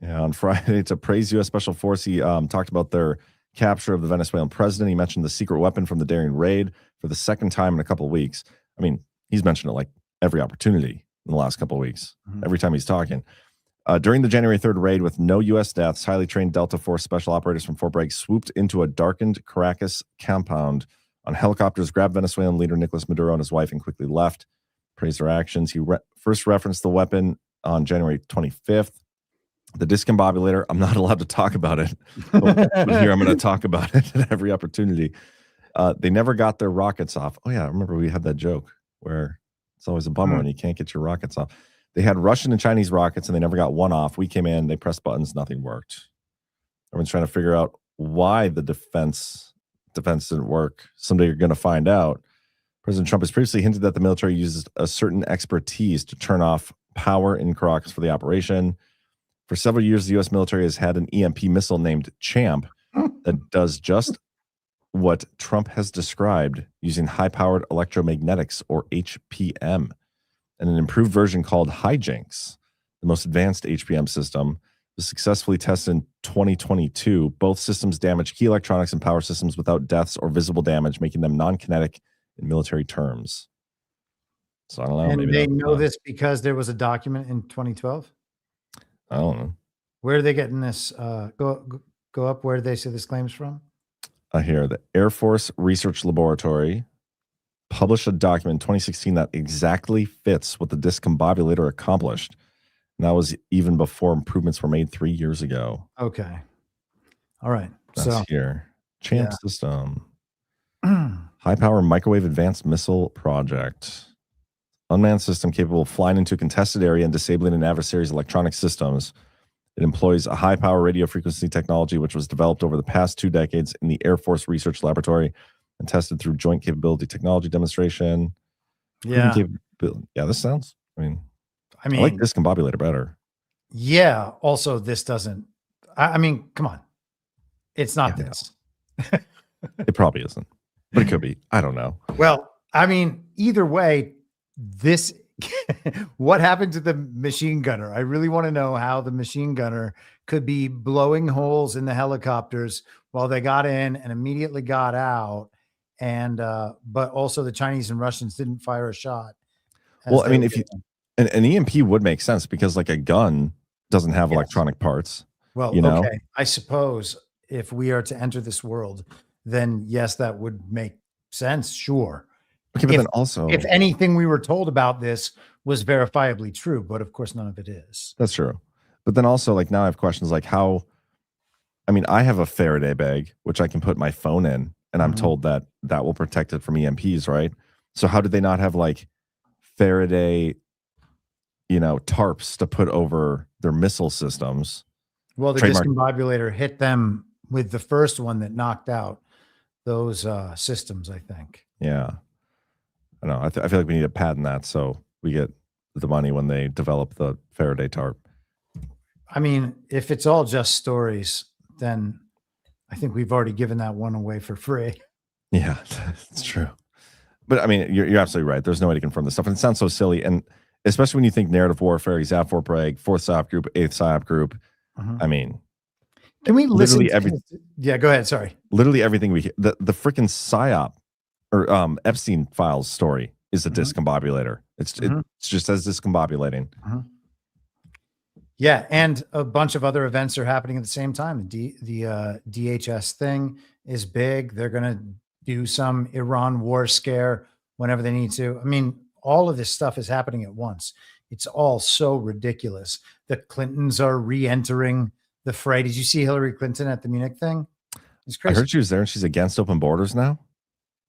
Yeah, on Friday to praise U.S. Special Force, he talked about their capture of the Venezuelan president. He mentioned the secret weapon from the daring raid for the second time in a couple of weeks. I mean, he's mentioned it like every opportunity in the last couple of weeks. Every time he's talking. During the January 3rd raid with no U.S. deaths, highly trained Delta Force special operators from Fort Bragg swooped into a darkened Caracas compound on helicopters, grabbed Venezuelan leader Nicolas Maduro and his wife, and quickly left. Praised their actions. He first referenced the weapon on January 25th. The discombobulator, I'm not allowed to talk about it, but here I'm going to talk about it at every opportunity. They never got their rockets off. Oh, yeah, I remember we had that joke where it's always a bummer when you can't get your rockets off. They had Russian and Chinese rockets, and they never got one off. We came in, they pressed buttons, nothing worked. Everyone's trying to figure out why the defense didn't work. Someday you're going to find out. President Trump has previously hinted that the military uses a certain expertise to turn off power in Caracas for the operation. For several years, the U.S. military has had an EMP missile named Champ that does just what Trump has described using high-powered electromagnetics, or HPM, and an improved version called Hijinks. The most advanced HPM system was successfully tested in 2022. Both systems damage key electronics and power systems without deaths or visible damage, making them non-kinetic in military terms. So I don't know.
And they know this because there was a document in 2012?
I don't know.
Where are they getting this? Go up. Where do they say this claims from?
Here, the Air Force Research Laboratory published a document in 2016 that exactly fits what the discombobulator accomplished. And that was even before improvements were made 3 years ago.
Okay. All right.
That's here. Champ system. High power microwave advanced missile project. Unmanned system capable of flying into a contested area and disabling an adversary's electronic systems. It employs a high power radio frequency technology, which was developed over the past 2 decades in the Air Force Research Laboratory and tested through Joint Capability Technology Demonstration.
Yeah.
Yeah, this sounds, I mean,
I
like discombobulator better.
Yeah. Also, this doesn't, I mean, come on. It's not this.
It probably isn't, but it could be. I don't know.
Well, I mean, either way, this, what happened to the machine gunner? I really want to know how the machine gunner could be blowing holes in the helicopters while they got in and immediately got out. And, but also the Chinese and Russians didn't fire a shot.
Well, I mean, if you, an EMP would make sense because like a gun doesn't have electronic parts.
Well,
you know?
Okay. I suppose if we are to enter this world, then yes, that would make sense. Sure.
Okay, but then also,
if anything we were told about this was verifiably true, but of course none of it is.
That's true. But then also, like, now I have questions like how, I mean, I have a Faraday bag, which I can put my phone in, and I'm told that that will protect it from EMPs, right? So how did they not have like Faraday, tarps to put over their missile systems?
Well, the discombobulator hit them with the first one that knocked out those systems, I think.
Yeah. I know. I feel like we need to patent that so we get the money when they develop the Faraday tarp.
I mean, if it's all just stories, then I think we've already given that one away for free.
Yeah, it's true. But I mean, you're absolutely right. There's no way to confirm this stuff. And it sounds so silly. And especially when you think narrative warfare, he's at Fort Bragg, 4th PSYOP group, 8th PSYOP group. I mean,
can we listen?
Literally
Yeah, go ahead. Sorry.
Literally everything the freaking PSYOP or Epstein files story is a discombobulator. It's just as discombobulating.
Yeah, and a bunch of other events are happening at the same time. The DHS thing is big. They're going to do some Iran war scare whenever they need to. I mean, all of this stuff is happening at once. It's all so ridiculous. The Clintons are re-entering the fray. Did you see Hillary Clinton at the Munich thing? It's crazy.
I heard she was there and she's against open borders now.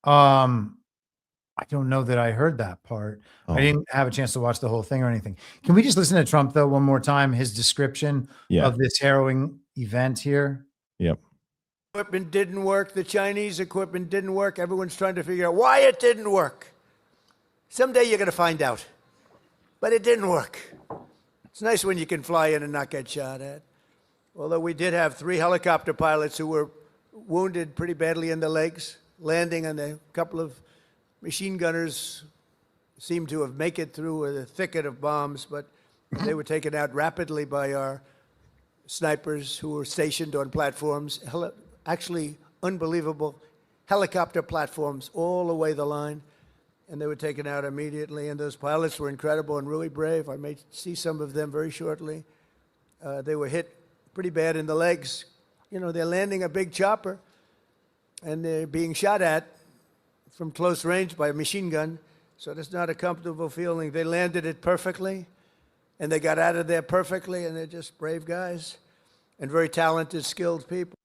I don't know that I heard that part. I didn't have a chance to watch the whole thing or anything. Can we just listen to Trump though one more time? His description of this harrowing event here.
Yep.
Equipment didn't work. The Chinese equipment didn't work. Everyone's trying to figure out why it didn't work. Someday you're going to find out. But it didn't work. It's nice when you can fly in and not get shot at. Although we did have 3 helicopter pilots who were wounded pretty badly in the legs, landing, and a couple of machine gunners seemed to have made it through a thicket of bombs, but they were taken out rapidly by our snipers who were stationed on platforms, actually unbelievable helicopter platforms all the way the line, and they were taken out immediately, and those pilots were incredible and really brave. I may see some of them very shortly. They were hit pretty bad in the legs. You know, they're landing a big chopper, and they're being shot at from close range by a machine gun, so that's not a comfortable feeling. They landed it perfectly, and they got out of there perfectly, and they're just brave guys and very talented, skilled people.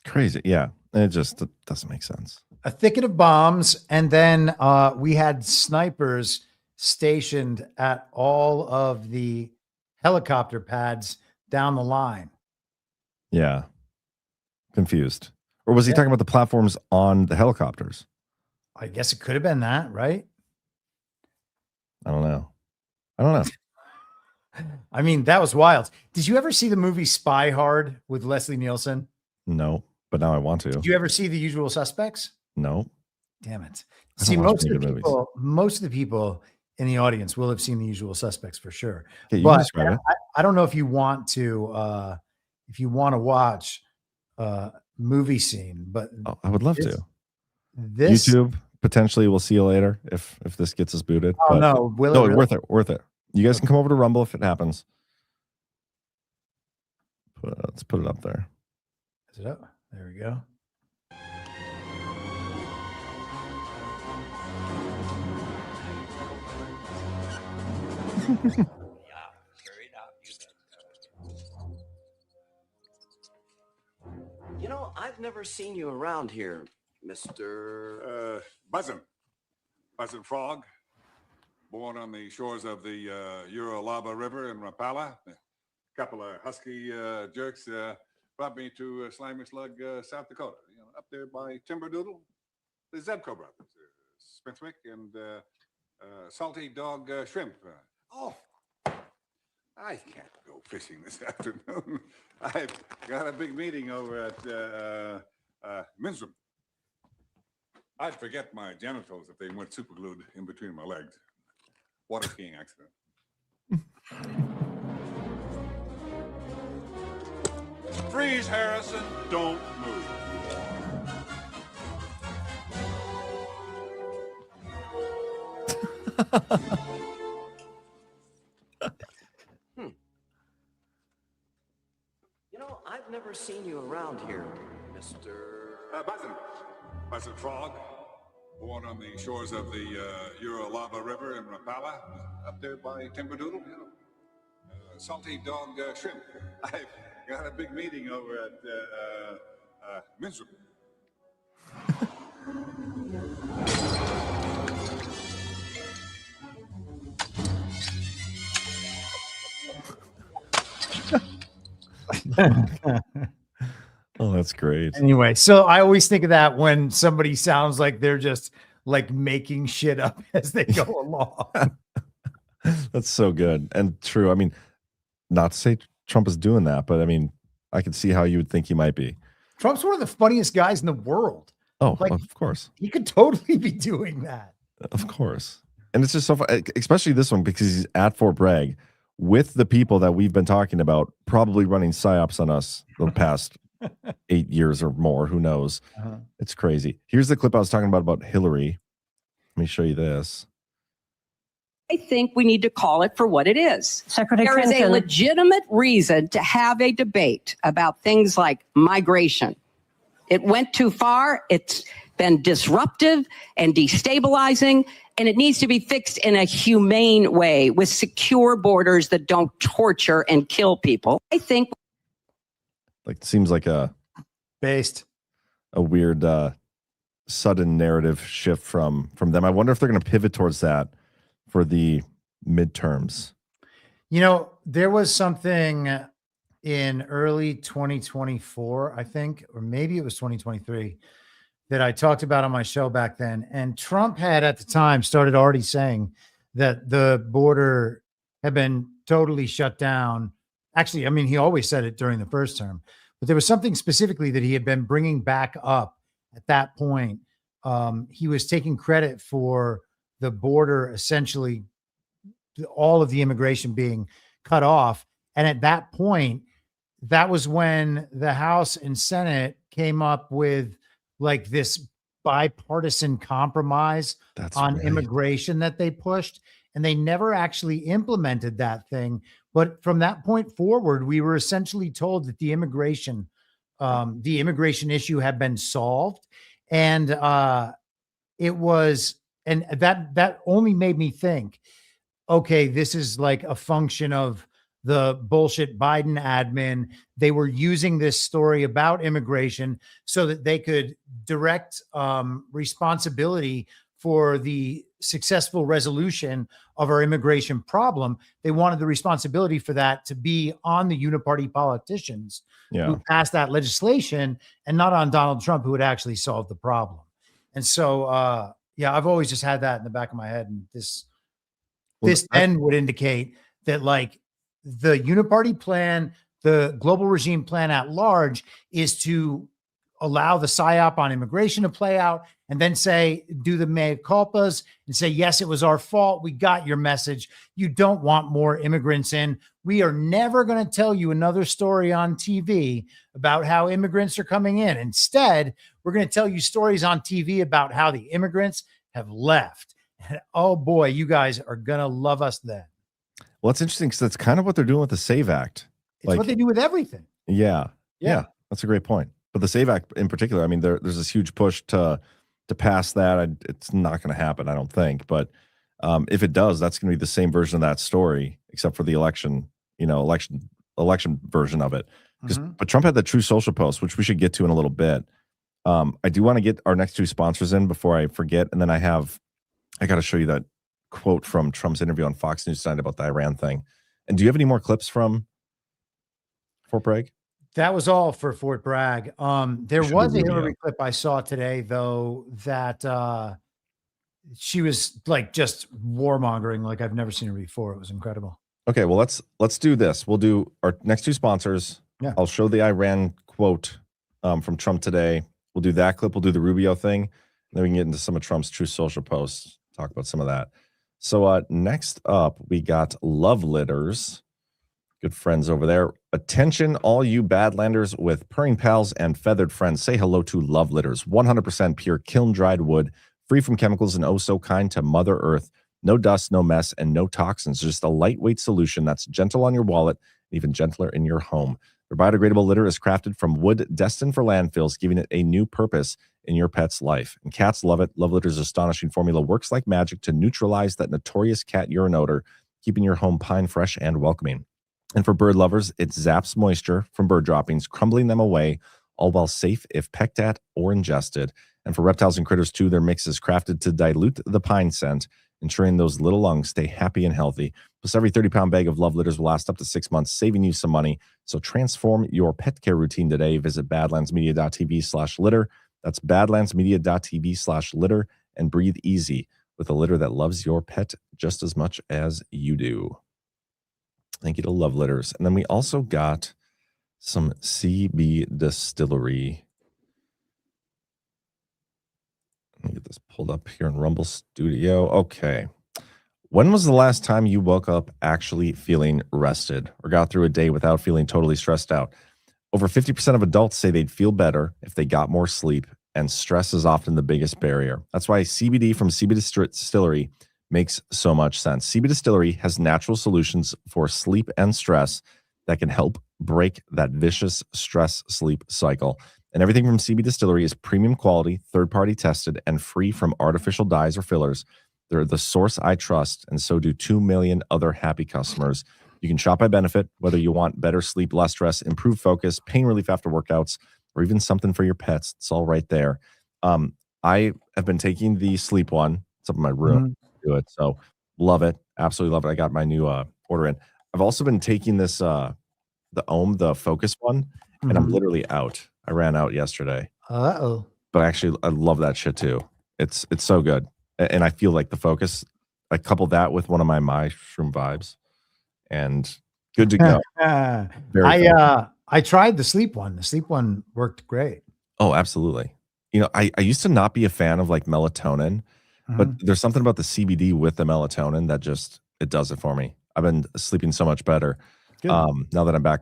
Crazy, yeah. It just doesn't make sense.
A thicket of bombs, and then we had snipers stationed at all of the helicopter pads down the line.
Yeah. Confused. Or was he talking about the platforms on the helicopters?
I guess it could have been that, right?
I don't know.
I mean, that was wild. Did you ever see the movie Spy Hard with Leslie Nielsen?
No, but now I want to.
Did you ever see The Usual Suspects?
No.
Damn it. See, most of the people in the audience will have seen The Usual Suspects for sure.
Okay,
but I don't know if you want to watch movie scene, but
I would love to.
This
YouTube potentially we'll see you later if this gets us booted.
Oh, no, really?
Worth it. You guys can come over to Rumble if it happens. Let's put it up there.
Is it up? There we go.
You know, I've never seen you around here, Mr.
Buzzin Frog, born on the shores of the Uralaba River in Rapala. A couple of husky jerks brought me to Slimy Slug, South Dakota, up there by Timberdoodle. The Zebco brothers, Smithwick and Salty Dog Shrimp. I can't go fishing this afternoon. I've got a big meeting over at Minstrom. I'd forget my genitals if they weren't superglued in between my legs. Water skiing accident. Freeze, Harrison. Don't move.
You know, I've never seen you around here, Mr.
Buzzin Frog, born on the shores of the Uralaba River in Rapala, up there by Timberdoodle. Salty Dog Shrimp. I've got a big meeting over at Minstrom.
Oh, that's great.
Anyway, so I always think of that when somebody sounds like they're just like making shit up as they go along.
That's so good and true. I mean, not to say Trump is doing that, but I mean, I can see how you would think he might be.
Trump's one of the funniest guys in the world.
Oh,
like,
of course.
He could totally be doing that.
Of course. And it's just so fun, especially this one, because he's at Fort Bragg with the people that we've been talking about, probably running psyops on us the past 8 years or more. Who knows? It's crazy. Here's the clip I was talking about Hillary. Let me show you this.
I think we need to call it for what it is.
Secretary
There is a
Clinton.
legitimate reason to have a debate about things like migration. It went too far. It's been disruptive and destabilizing, and it needs to be fixed in a humane way with secure borders that don't torture and kill people. I think
Like, seems like a weird sudden narrative shift from them. I wonder if they're going to pivot towards that for the midterms.
You know, there was something in early 2024, I think, or maybe it was 2023, that I talked about on my show back then. And Trump had at the time started already saying that the border had been totally shut down. Actually, I mean, he always said it during the first term, but there was something specifically that he had been bringing back up at that point. He was taking credit for the border, essentially all of the immigration being cut off. And at that point, that was when the House and Senate came up with like this bipartisan compromise on immigration that they pushed, and they never actually implemented that thing. But from that point forward, we were essentially told that the immigration issue had been solved. And it was, and that only made me think, okay, this is like a function of the bullshit Biden admin. They were using this story about immigration so that they could direct responsibility for the successful resolution of our immigration problem. They wanted the responsibility for that to be on the uniparty politicians who passed that legislation, and not on Donald Trump, who would actually solve the problem. And so, I've always just had that in the back of my head. And this then would indicate that, like, the uniparty plan, the global regime plan at large, is to allow the psyop on immigration to play out, and then do the mea culpas and say, yes, it was our fault. We got your message. You don't want more immigrants in. We are never going to tell you another story on TV about how immigrants are coming in. Instead, we're going to tell you stories on TV about how the immigrants have left. And oh boy, you guys are going to love us then.
Well, it's interesting because that's kind of what they're doing with the SAVE Act.
It's what they do with everything.
Yeah. That's a great point. But the SAVE Act in particular, I mean, there's this huge push to pass that. It's not going to happen, I don't think. But if it does, that's going to be the same version of that story, except for the election version of it. But Trump had the True Social post, which we should get to in a little bit. I do want to get our next two sponsors in before I forget, and then I got to show you that quote from Trump's interview on Fox News tonight about the Iran thing. And do you have any more clips from Fort Bragg?
That was all for Fort Bragg. There was a Hillary clip I saw today, though, that she was like just warmongering like I've never seen her before. It was incredible.
Okay, well, let's do this. We'll do our next two sponsors.
Yeah.
I'll show the Iran quote from Trump today. We'll do that clip. We'll do the Rubio thing. And then we can get into some of Trump's True Social posts, talk about some of that. So next up, we got Love Litters. Good friends over there. Attention, all you Badlanders with purring pals and feathered friends. Say hello to Love Litters. 100% pure kiln-dried wood, free from chemicals and oh so kind to Mother Earth. No dust, no mess, and no toxins. Just a lightweight solution that's gentle on your wallet and even gentler in your home. Their biodegradable litter is crafted from wood destined for landfills, giving it a new purpose in your pet's life. And cats love it. Love Litter's astonishing formula works like magic to neutralize that notorious cat urine odor, keeping your home pine fresh and welcoming. And for bird lovers, it zaps moisture from bird droppings, crumbling them away, all while safe if pecked at or ingested. And for reptiles and critters too, their mix is crafted to dilute the pine scent, ensuring those little lungs stay happy and healthy. Plus, every 30-pound bag of Love Litters will last up to 6 months, saving you some money. So transform your pet care routine today. Visit badlandsmedia.tv/litter. That's badlandsmedia.tv/litter, and breathe easy with a litter that loves your pet just as much as you do. Thank you to Love Litters. And then we also got some CB Distillery. Let me get this pulled up here in Rumble Studio. Okay. When was the last time you woke up actually feeling rested or got through a day without feeling totally stressed out? Over 50% of adults say they'd feel better if they got more sleep, and stress is often the biggest barrier. That's why CBD from CB Distillery makes so much sense. CB Distillery has natural solutions for sleep and stress that can help break that vicious stress sleep cycle. And everything from CB Distillery is premium quality, third-party tested, and free from artificial dyes or fillers. They're the source I trust, and so do 2 million other happy customers. You can shop by benefit, whether you want better sleep, less stress, improved focus, pain relief after workouts, or even something for your pets. It's all right there. I have been taking the sleep one. It's up in my room. Do it. So love it. Absolutely love it. I got my new order in. I've also been taking this the the focus one, and I'm literally out. I ran out yesterday.
Uh-oh.
But actually, I love that shit too. It's so good. And I feel like the focus, I coupled that with one of my mushroom vibes, and good to go.
I tried the sleep one. The sleep one worked great.
Oh, absolutely. You know, I used to not be a fan of like melatonin, but there's something about the CBD with the melatonin that just, it does it for me. I've been sleeping so much better now that I'm back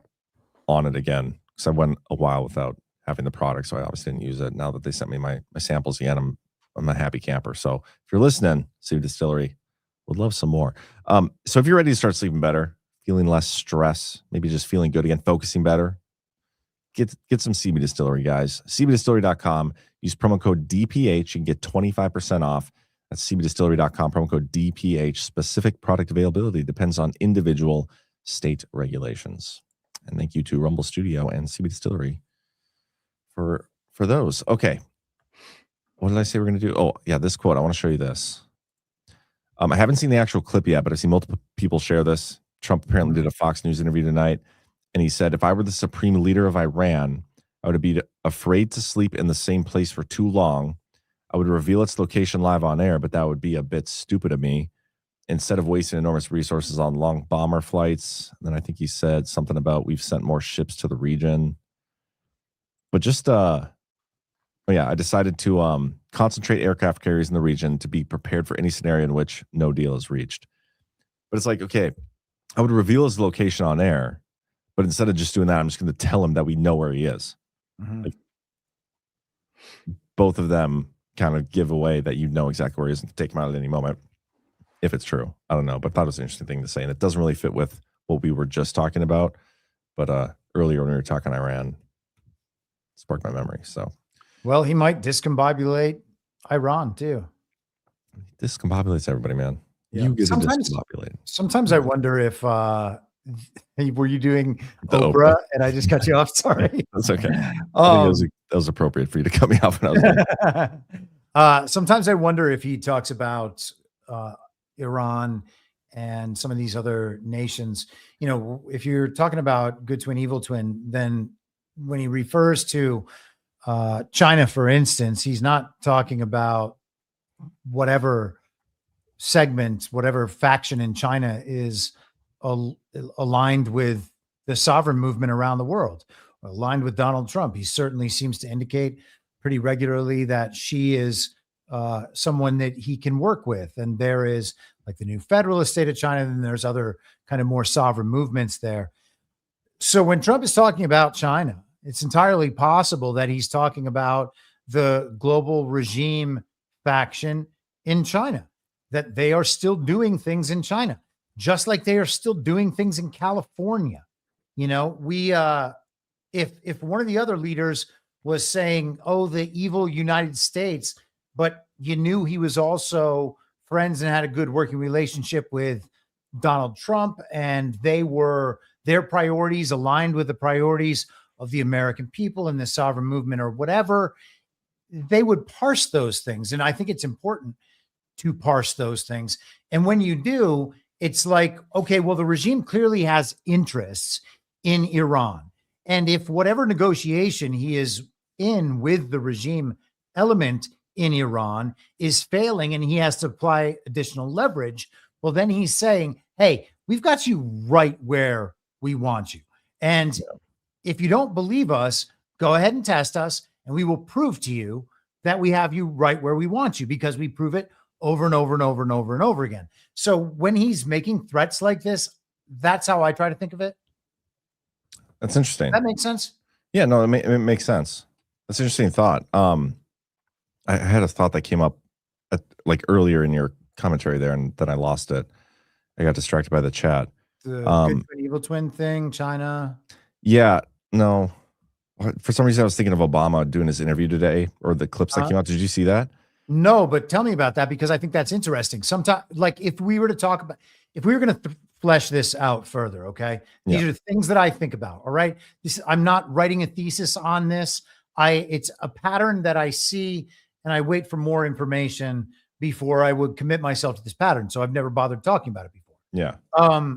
on it again, because I went a while without having the product, so I obviously didn't use it. Now that they sent me my samples again, I'm a happy camper. So if you're listening, CB Distillery, would love some more. So if you're ready to start sleeping better, feeling less stress, maybe just feeling good again, focusing better, get some CB Distillery, guys. CBDistillery.com. Use promo code DPH and get 25% off. That's CBDistillery.com, promo code DPH. Specific product availability depends on individual state regulations. And thank you to Rumble Studio and CB Distillery for those. Okay. What did I say we're going to do? Oh, yeah, this quote. I want to show you this. I haven't seen the actual clip yet, but I've seen multiple people share this. Trump apparently did a Fox News interview tonight, and he said, if I were the supreme leader of Iran, I would be afraid to sleep in the same place for too long. I would reveal its location live on air, but that would be a bit stupid of me. Instead of wasting enormous resources on long bomber flights. And then I think he said something about we've sent more ships to the region. But just, I decided to concentrate aircraft carriers in the region to be prepared for any scenario in which no deal is reached. But it's like, okay, I would reveal his location on air, but instead of just doing that, I'm just going to tell him that we know where he is. Like, both of them kind of give away that you know exactly where he is and take him out at any moment, if it's true. I don't know, but I thought it was an interesting thing to say, and it doesn't really fit with what we were just talking about. But earlier when we were talking Iran, sparked my memory. So,
well, he might discombobulate Iran too.
Discombobulates everybody, man.
Yeah.
You get discombobulated.
Sometimes I wonder if were you doing Oprah and I just cut you off? Sorry.
That's okay. I think that was appropriate for you to cut me off when I was
sometimes I wonder if he talks about Iran and some of these other nations. You know, if you're talking about good twin, evil twin, then when he refers to China, for instance, he's not talking about whatever segment, whatever faction in China is aligned with the sovereign movement around the world, aligned with Donald Trump. He certainly seems to indicate pretty regularly that she is someone that he can work with. And there is like the new federalist state of China, and there's other kind of more sovereign movements there. So when Trump is talking about China, it's entirely possible that he's talking about the global regime faction in China, that they are still doing things in China, just like they are still doing things in California. You know, we, if one of the other leaders was saying, oh, the evil United States, but you knew he was also friends and had a good working relationship with Donald Trump, and their priorities aligned with the priorities of the American people and the sovereign movement or whatever, they would parse those things. And I think it's important to parse those things. And when you do, it's like, okay, well, the regime clearly has interests in Iran. And if whatever negotiation he is in with the regime element in Iran is failing and he has to apply additional leverage, well, then he's saying, hey, we've got you right where we want you. And if you don't believe us, go ahead and test us, and we will prove to you that we have you right where we want you, because we prove it over and over and over and over and over again. So when he's making threats like this, that's how I try to think of it.
That's interesting.
That makes sense.
Yeah, no, it makes sense. That's an interesting thought. I had a thought that came up like earlier in your commentary there, and then I lost it. I got distracted by the chat.
The good twin, evil twin thing, China.
Yeah, no. For some reason, I was thinking of Obama doing his interview today, or the clips that came out. Did you see that?
No, but tell me about that, because I think that's interesting. Sometimes, like if we were to talk about, if we were going to flesh this out further, okay? These are things that I think about, all right? I'm not writing a thesis on this. It's a pattern that I see, and I wait for more information before I would commit myself to this pattern. So I've never bothered talking about it before.
Yeah.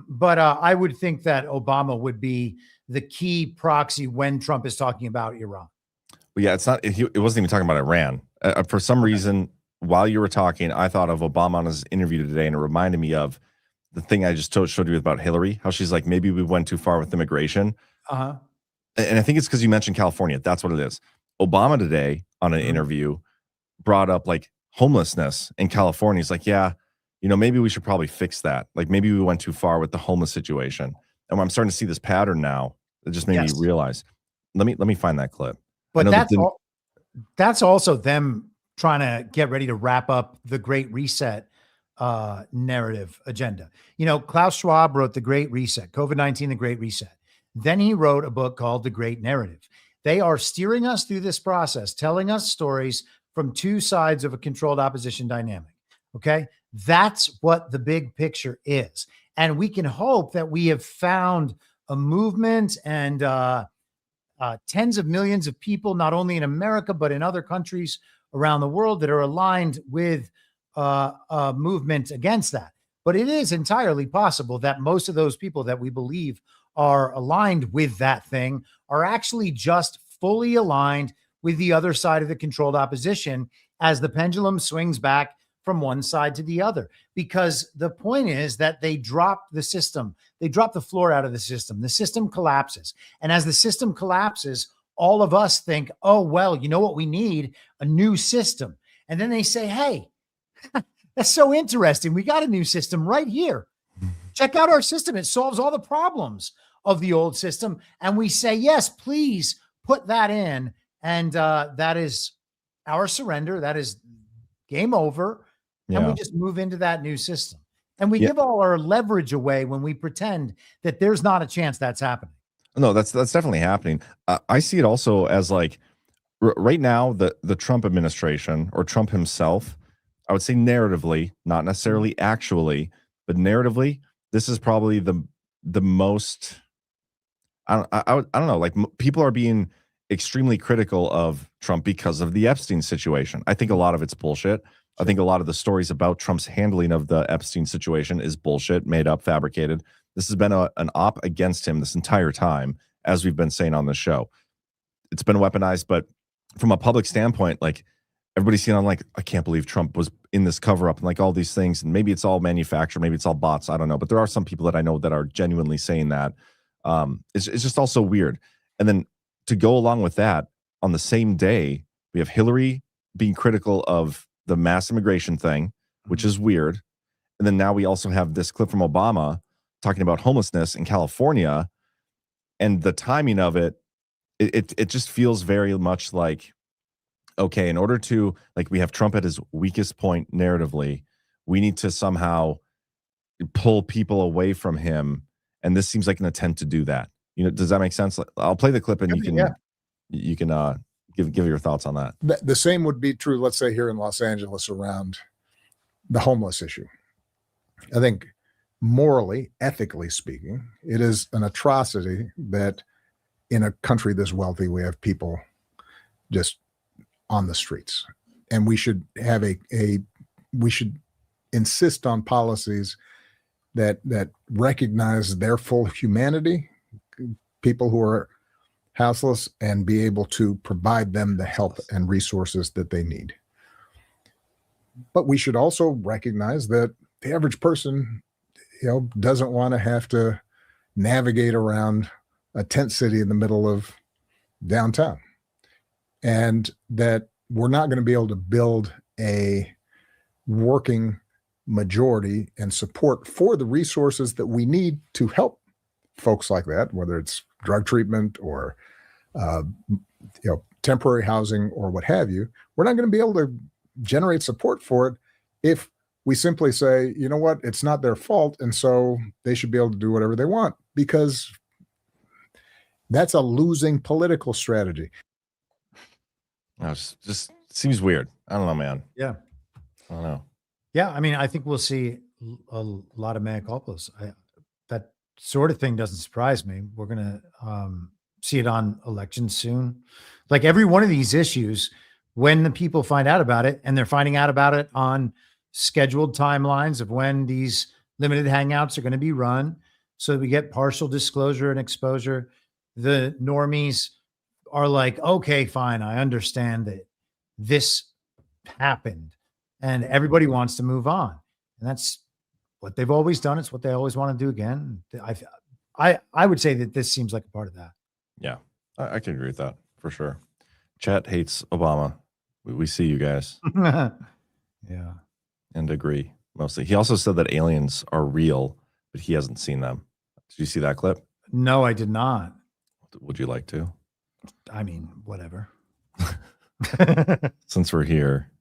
But I would think that Obama would be the key proxy when Trump is talking about Iran.
Well, yeah, it's not. It wasn't even talking about Iran. For some reason, while you were talking, I thought of Obama on his interview today, and it reminded me of the thing I just showed you about Hillary, how she's like, maybe we went too far with immigration. And I think it's because you mentioned California. That's what it is. Obama today on an interview brought up like homelessness in California. He's like, yeah, maybe we should probably fix that. Like maybe we went too far with the homeless situation. And I'm starting to see this pattern now. It just made me realize. Let me find that clip.
But that's also them trying to get ready to wrap up the Great Reset narrative agenda. Klaus Schwab wrote The Great Reset, COVID-19, The Great Reset. Then he wrote a book called The Great Narrative. They are steering us through this process, telling us stories from two sides of a controlled opposition dynamic. Okay. That's what the big picture is. And we can hope that we have found a movement and tens of millions of people, not only in America, but in other countries around the world that are aligned with a movement against that. But it is entirely possible that most of those people that we believe are aligned with that thing are actually just fully aligned with the other side of the controlled opposition as the pendulum swings back from one side to the other. Because the point is that they drop the system. They drop the floor out of the system. The system collapses. And as the system collapses, all of us think, oh, well, you know what we need? A new system. And then they say, hey, that's so interesting. We got a new system right here. Check out our system. It solves all the problems of the old system. And we say, yes, please put that in. And that is our surrender. That is game over. And we just move into that new system. And we give all our leverage away when we pretend that there's not a chance that's happening.
No, that's definitely happening. I see it also as like right now, the Trump administration or Trump himself, I would say narratively, not necessarily actually, but narratively, this is probably the most, I don't know, like people are being extremely critical of Trump because of the Epstein situation. I think a lot of it's bullshit. I think a lot of the stories about Trump's handling of the Epstein situation is bullshit, made up, fabricated. This has been an op against him this entire time, as we've been saying on the show. It's been weaponized, but from a public standpoint, like everybody's seeing on like, I can't believe Trump was in this cover up and like all these things. And maybe it's all manufactured, maybe it's all bots. I don't know. But there are some people that I know that are genuinely saying that. It's just also weird. And then to go along with that, on the same day, we have Hillary being critical of the mass immigration thing, which is weird. And then now we also have this clip from Obama talking about homelessness in California, and the timing of it just feels very much like, okay, in order to, like, we have Trump at his weakest point narratively, we need to somehow pull people away from him. And this seems like an attempt to do that. Does that make sense? I'll play the clip and you can give your thoughts on that.
The same would be true, let's say, here in Los Angeles around the homeless issue. I think morally, ethically speaking, it is an atrocity that in a country this wealthy, we have people just on the streets. And we should have we should insist on policies that recognize their full humanity, people who are houseless, and be able to provide them the help and resources that they need. But we should also recognize that the average person, doesn't want to have to navigate around a tent city in the middle of downtown, and that we're not going to be able to build a working majority and support for the resources that we need to help folks like that, whether it's drug treatment or temporary housing or what have you. We're not going to be able to generate support for it if we simply say, you know what, it's not their fault, and so they should be able to do whatever they want, because that's a losing political strategy.
It just seems weird. I don't know, man.
Yeah.
I don't know.
Yeah, I mean, I think we'll see a lot of mea culpas. That sort of thing doesn't surprise me. We're going to see it on elections soon. Like every one of these issues, when the people find out about it, and they're finding out about it on scheduled timelines of when these limited hangouts are going to be run, so that we get partial disclosure and exposure, the normies are like, okay, fine, I understand that this happened, and everybody wants to move on. And that's what they've always done. It's what they always want to do again. I would say that this seems like a part of that.
Yeah, I can agree with that for sure. Chet hates Obama. We see you guys.
Yeah.
And agree mostly. He also said that aliens are real, but he hasn't seen them. Did you see that clip?
No, I did not.
Would you like to?
I mean, whatever.
Since we're here,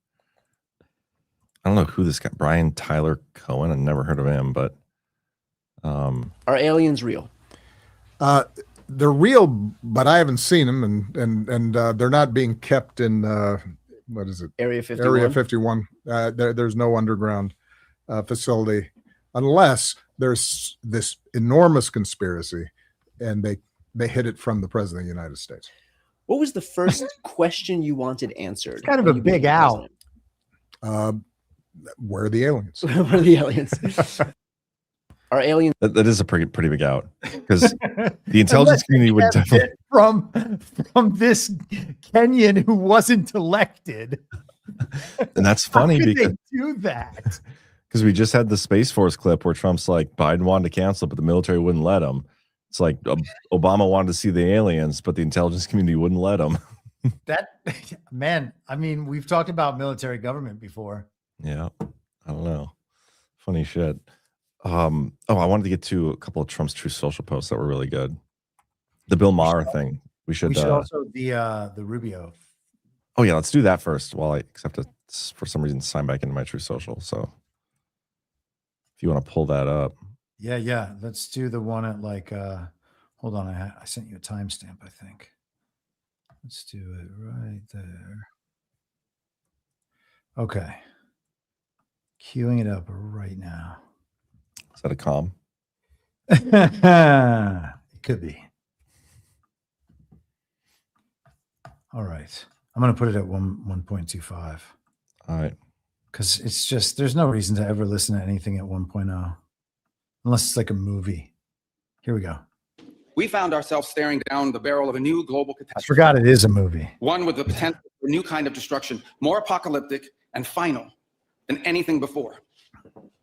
I don't know who this guy, Brian Tyler Cohen. I've never heard of him, but
are aliens real?
They're real, but I haven't seen them, and they're not being kept in what is it?
Area 51.
Area 51. There's no underground facility unless there's this enormous conspiracy, and they hid it from the president of the United States.
What was the first question you wanted answered?
It's kind of a big out.
Where are the aliens?
Where are the aliens? Are aliens?
That is a pretty big out, because the intelligence community would definitely
from this Kenyan who wasn't elected.
And that's funny because
they do that.
Because we just had the Space Force clip where Trump's like, Biden wanted to cancel it, but the military wouldn't let him. It's like Obama wanted to see the aliens, but the intelligence community wouldn't let him.
That, man, I mean, we've talked about military government before.
Yeah, I don't know. Funny shit. I wanted to get to a couple of Trump's True Social posts that were really good. The Bill Maher thing. We should
also the Rubio.
Oh yeah, let's do that first while I accept it for some reason sign back into my True Social. So if you want to pull that up.
Yeah. Let's do the one at like hold on, I sent you a timestamp, I think. Let's do it right there. Okay. Queuing it up right now.
Is that a comm?
It could be. All right. I'm going to put it at 1.25.
All right.
Because it's just, there's no reason to ever listen to anything at 1.0 unless it's like a movie. Here we go.
We found ourselves staring down the barrel of a new global catastrophe.
I forgot it is a movie.
One with the potential for a new kind of destruction, more apocalyptic and final than anything before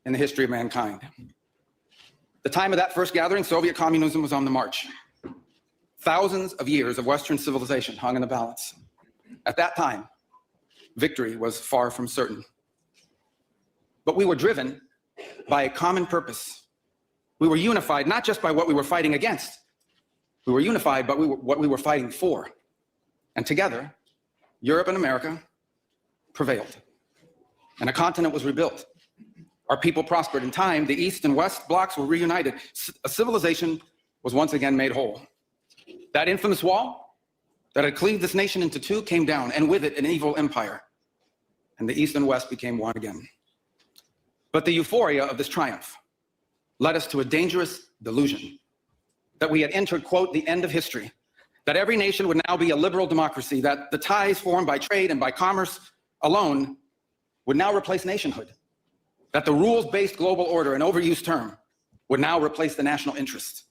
in the history of mankind. The time of that first gathering, Soviet communism was on the march. Thousands of years of Western civilization hung in the balance. At that time, victory was far from certain. But we were driven by a common purpose. We were unified not just by what we were fighting against. We were unified by what we were fighting for. And together, Europe and America prevailed. And a continent was rebuilt. Our people prospered. In time, the East and West blocks were reunited. A civilization was once again made whole. That infamous wall that had cleaved this nation into two came down, and with it, an evil empire. And the East and West became one again. But the euphoria of this triumph led us to a dangerous delusion that we had entered, quote, the end of history, that every nation would now be a liberal democracy, that the ties formed by trade and by commerce alone would now replace nationhood, that the rules-based global order, an overused term, would now replace the national interest,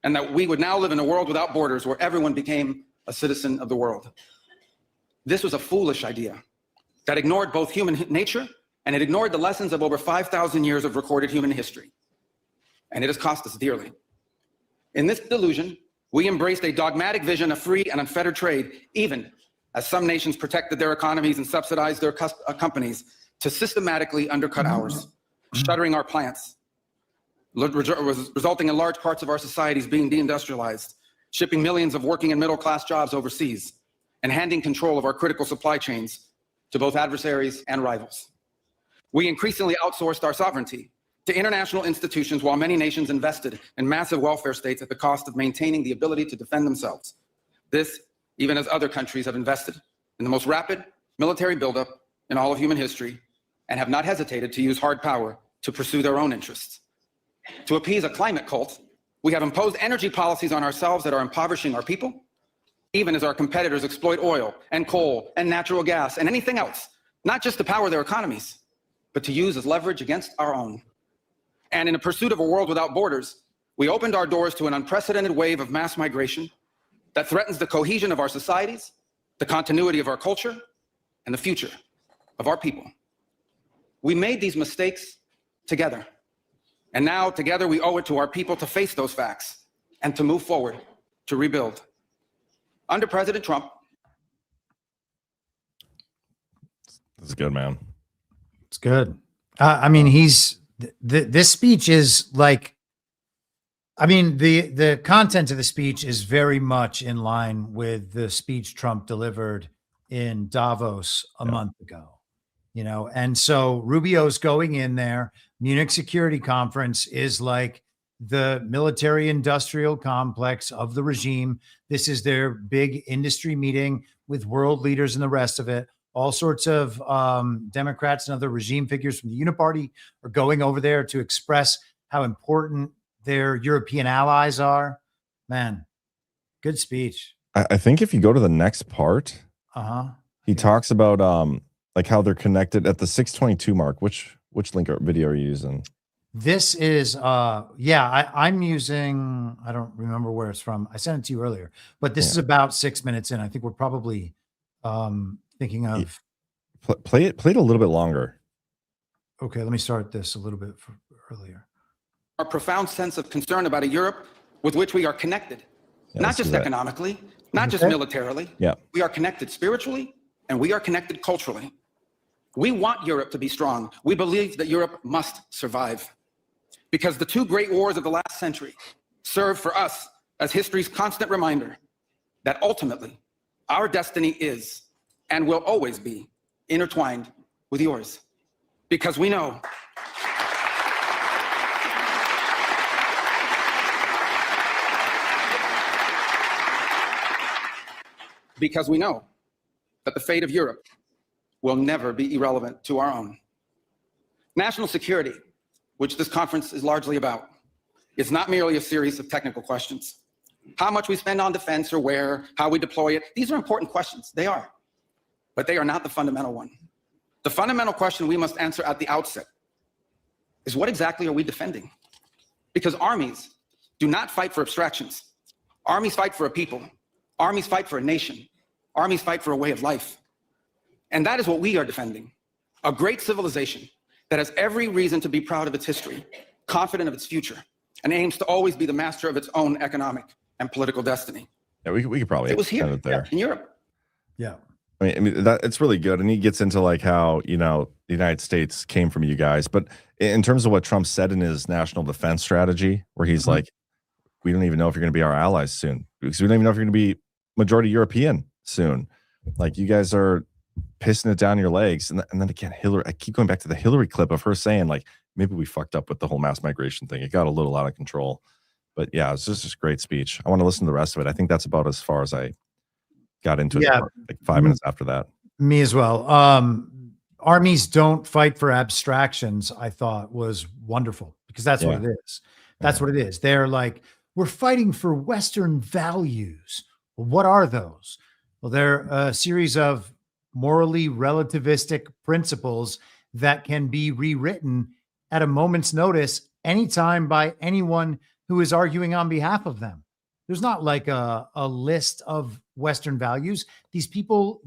and that we would now live in a world without borders where everyone became a citizen of the world. This was a foolish idea that ignored both human nature and it ignored the lessons of over 5,000 years of recorded human history. And it has cost us dearly. In this delusion, we embraced a dogmatic vision of free and unfettered trade, even as some nations protected their economies and subsidized their companies to systematically undercut ours, shuttering our plants, resulting in large parts of our societies being deindustrialized, shipping millions of working and middle-class jobs overseas, and handing control of our critical supply chains to both adversaries and rivals. We increasingly outsourced our sovereignty to international institutions while many nations invested in massive welfare states at the cost of maintaining the ability to defend themselves. This, even as other countries have invested in the most rapid military buildup in all of human history and have not hesitated to use hard power to pursue their own interests. To appease a climate cult, we have imposed energy policies on ourselves that are impoverishing our people, even as our competitors exploit oil and coal and natural gas and anything else, not just to power their economies, but to use as leverage against our own. And in a pursuit of a world without borders, we opened our doors to an unprecedented wave of mass migration that threatens the cohesion of our societies, the continuity of our culture, and the future of our people. We made these mistakes together. And now, together, we owe it to our people to face those facts and to move forward, to rebuild. Under President Trump.
This is good, man.
It's good. I mean, this speech is like, I mean, the content of the speech is very much in line with the speech Trump delivered in Davos a month ago, you know? And so Rubio's going in there. Munich Security Conference is like the military industrial complex of the regime. This is their big industry meeting with world leaders and the rest of it. All sorts of Democrats and other regime figures from the Uniparty are going over there to express how important their European allies are. Man, good speech.
I think if you go to the next part, he talks about like how they're connected at the 622 mark. Which link or video are you using?
This is I'm using, I don't remember where it's from. I sent it to you earlier, but this is about 6 minutes in. I think we're probably thinking of
play it a little bit longer.
Okay, let me start this a little bit earlier.
Our profound sense of concern about a Europe with which we are connected, not just economically, not just militarily. We are connected spiritually and we are connected culturally. We want Europe to be strong. We believe that Europe must survive because the two great wars of the last century serve for us as history's constant reminder that ultimately our destiny is and will always be intertwined with yours. Because we know that the fate of Europe will never be irrelevant to our own. National security, which this conference is largely about, is not merely a series of technical questions. How much we spend on defense or where, how we deploy it, these are important questions, they are. But they are not the fundamental one. The fundamental question we must answer at the outset is what exactly are we defending? Because armies do not fight for abstractions. Armies fight for a people. Armies fight for a nation. Armies fight for a way of life. And that is what we are defending. A great civilization that has every reason to be proud of its history, confident of its future, and aims to always be the master of its own economic and political destiny.
Yeah, we could probably
it was here
there.
In Europe.
Yeah.
I mean that it's really good, and he gets into like how the United States came from you guys, but in terms of what Trump said in his national defense strategy, where he's like, we don't even know if you're going to be our allies soon, because we don't even know if you're going to be majority European soon. Like you guys are pissing it down your legs, and then again, Hillary. I keep going back to the Hillary clip of her saying like, maybe we fucked up with the whole mass migration thing. It got a little out of control, but yeah, it's just a great speech. I want to listen to the rest of it. I think that's about as far as I got into it, like 5 minutes after that.
Me as well. Armies don't fight for abstractions, I thought was wonderful, because that's what it is. That's what it is. They're like, we're fighting for Western values. Well, what are those? Well, they're a series of morally relativistic principles that can be rewritten at a moment's notice anytime by anyone who is arguing on behalf of them. There's not like a list of Western values. These people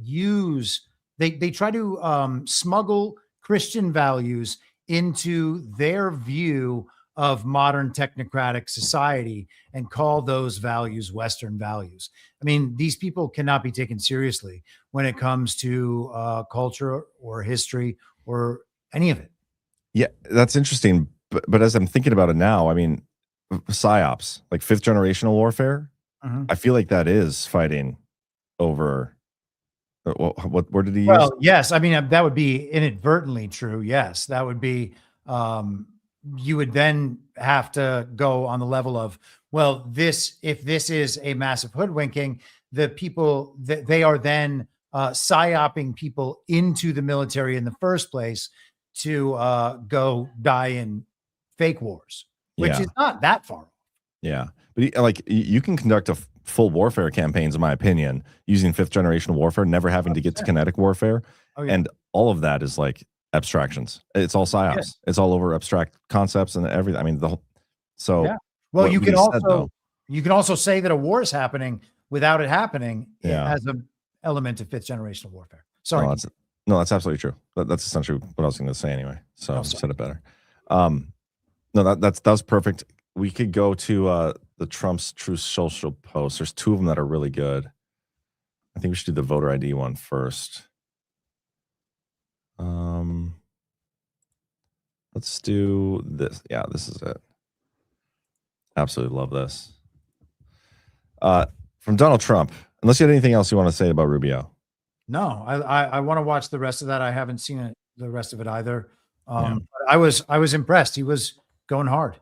they try to smuggle Christian values into their view of modern technocratic society and call those values Western values. I mean, these people cannot be taken seriously when it comes to culture or history or any of it.
Yeah, that's interesting. But as I'm thinking about it now, I mean, psyops, like fifth generational warfare, I feel like that is fighting over what word did he use?
Well, yes. I mean, that would be inadvertently true. Yes, that would be. You would then have to go on the level of, well, if this is a massive hoodwinking, the people that they are then psyoping people into the military in the first place to go die in fake wars, which is not that far off.
Yeah, but like you can conduct a full warfare campaigns, in my opinion, using fifth generation warfare, never having to get to kinetic warfare, and all of that is like abstractions. It's all psyops.
Yes.
It's all over abstract concepts and everything. I mean, the whole. So
well, you can also say that a war is happening without it happening as an element of fifth generational warfare. Sorry.
No, that's absolutely true. That's essentially what I was going to say anyway. So I said it better. No, that was perfect. We could go to the Trump's Truth Social post. There's two of them that are really good. I think we should do the voter ID one first. Let's do this. Yeah, this is it. Absolutely love this. From Donald Trump. Unless you had anything else you want to say about Rubio.
No, I want to watch the rest of that. I haven't seen the rest of it either. But I was impressed. He was going hard.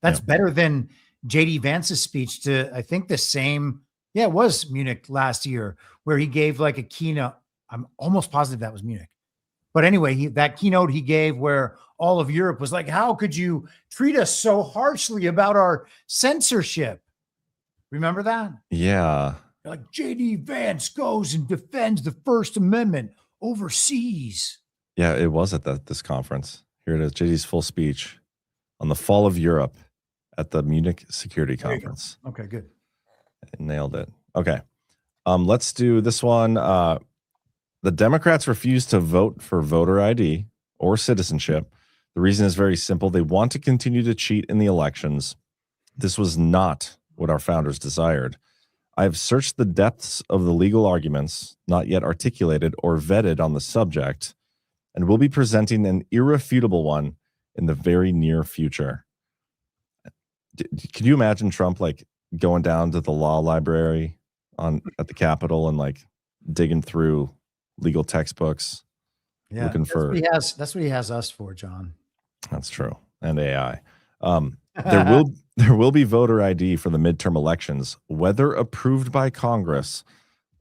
That's better than JD Vance's speech to, I think, the same. Yeah, it was Munich last year where he gave like a keynote. I'm almost positive that was Munich. But anyway, that keynote he gave where all of Europe was like, how could you treat us so harshly about our censorship? Remember that?
Yeah.
Like JD Vance goes and defends the First Amendment overseas.
Yeah, it was at this conference. Here it is. JD's full speech on the fall of Europe at the Munich Security Conference.
Okay, good.
Nailed it. Okay. Let's do this one. The Democrats refuse to vote for voter ID or citizenship. The reason is very simple. They want to continue to cheat in the elections. This was not what our founders desired. I have searched the depths of the legal arguments, not yet articulated or vetted on the subject, and will be presenting an irrefutable one in the very near future. Could you imagine Trump like going down to the law library at the Capitol and like digging through legal textbooks, looking for?
That's what he has us for, John.
That's true, and AI. There will be voter ID for the midterm elections, whether approved by Congress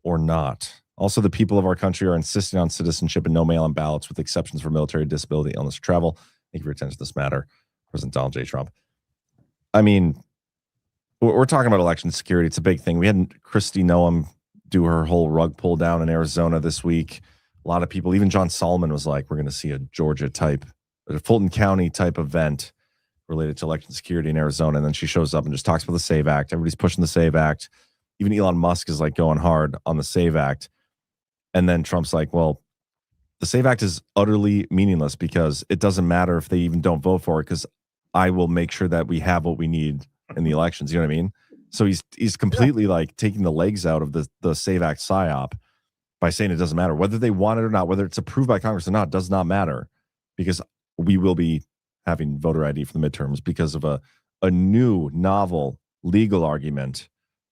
or not. Also, the people of our country are insisting on citizenship and no mail-in ballots, with exceptions for military, disability, illness, travel. Thank you for your attention to this matter, President Donald J. Trump. I mean, we're talking about election security. It's a big thing. We had Kristi Noem do her whole rug pull down in Arizona this week. A lot of people, even John Solomon was like, we're going to see a Georgia type, a Fulton County type event related to election security in Arizona. And then she shows up and just talks about the SAVE Act. Everybody's pushing the SAVE Act. Even Elon Musk is like going hard on the SAVE Act. And then Trump's like, well, the SAVE Act is utterly meaningless because it doesn't matter if they even don't vote for it, because I will make sure that we have what we need in the elections. You know what I mean? So he's completely like taking the legs out of the SAVE Act psyop by saying it doesn't matter whether they want it or not, whether it's approved by Congress or not, does not matter, because we will be having voter ID for the midterms because of a new novel legal argument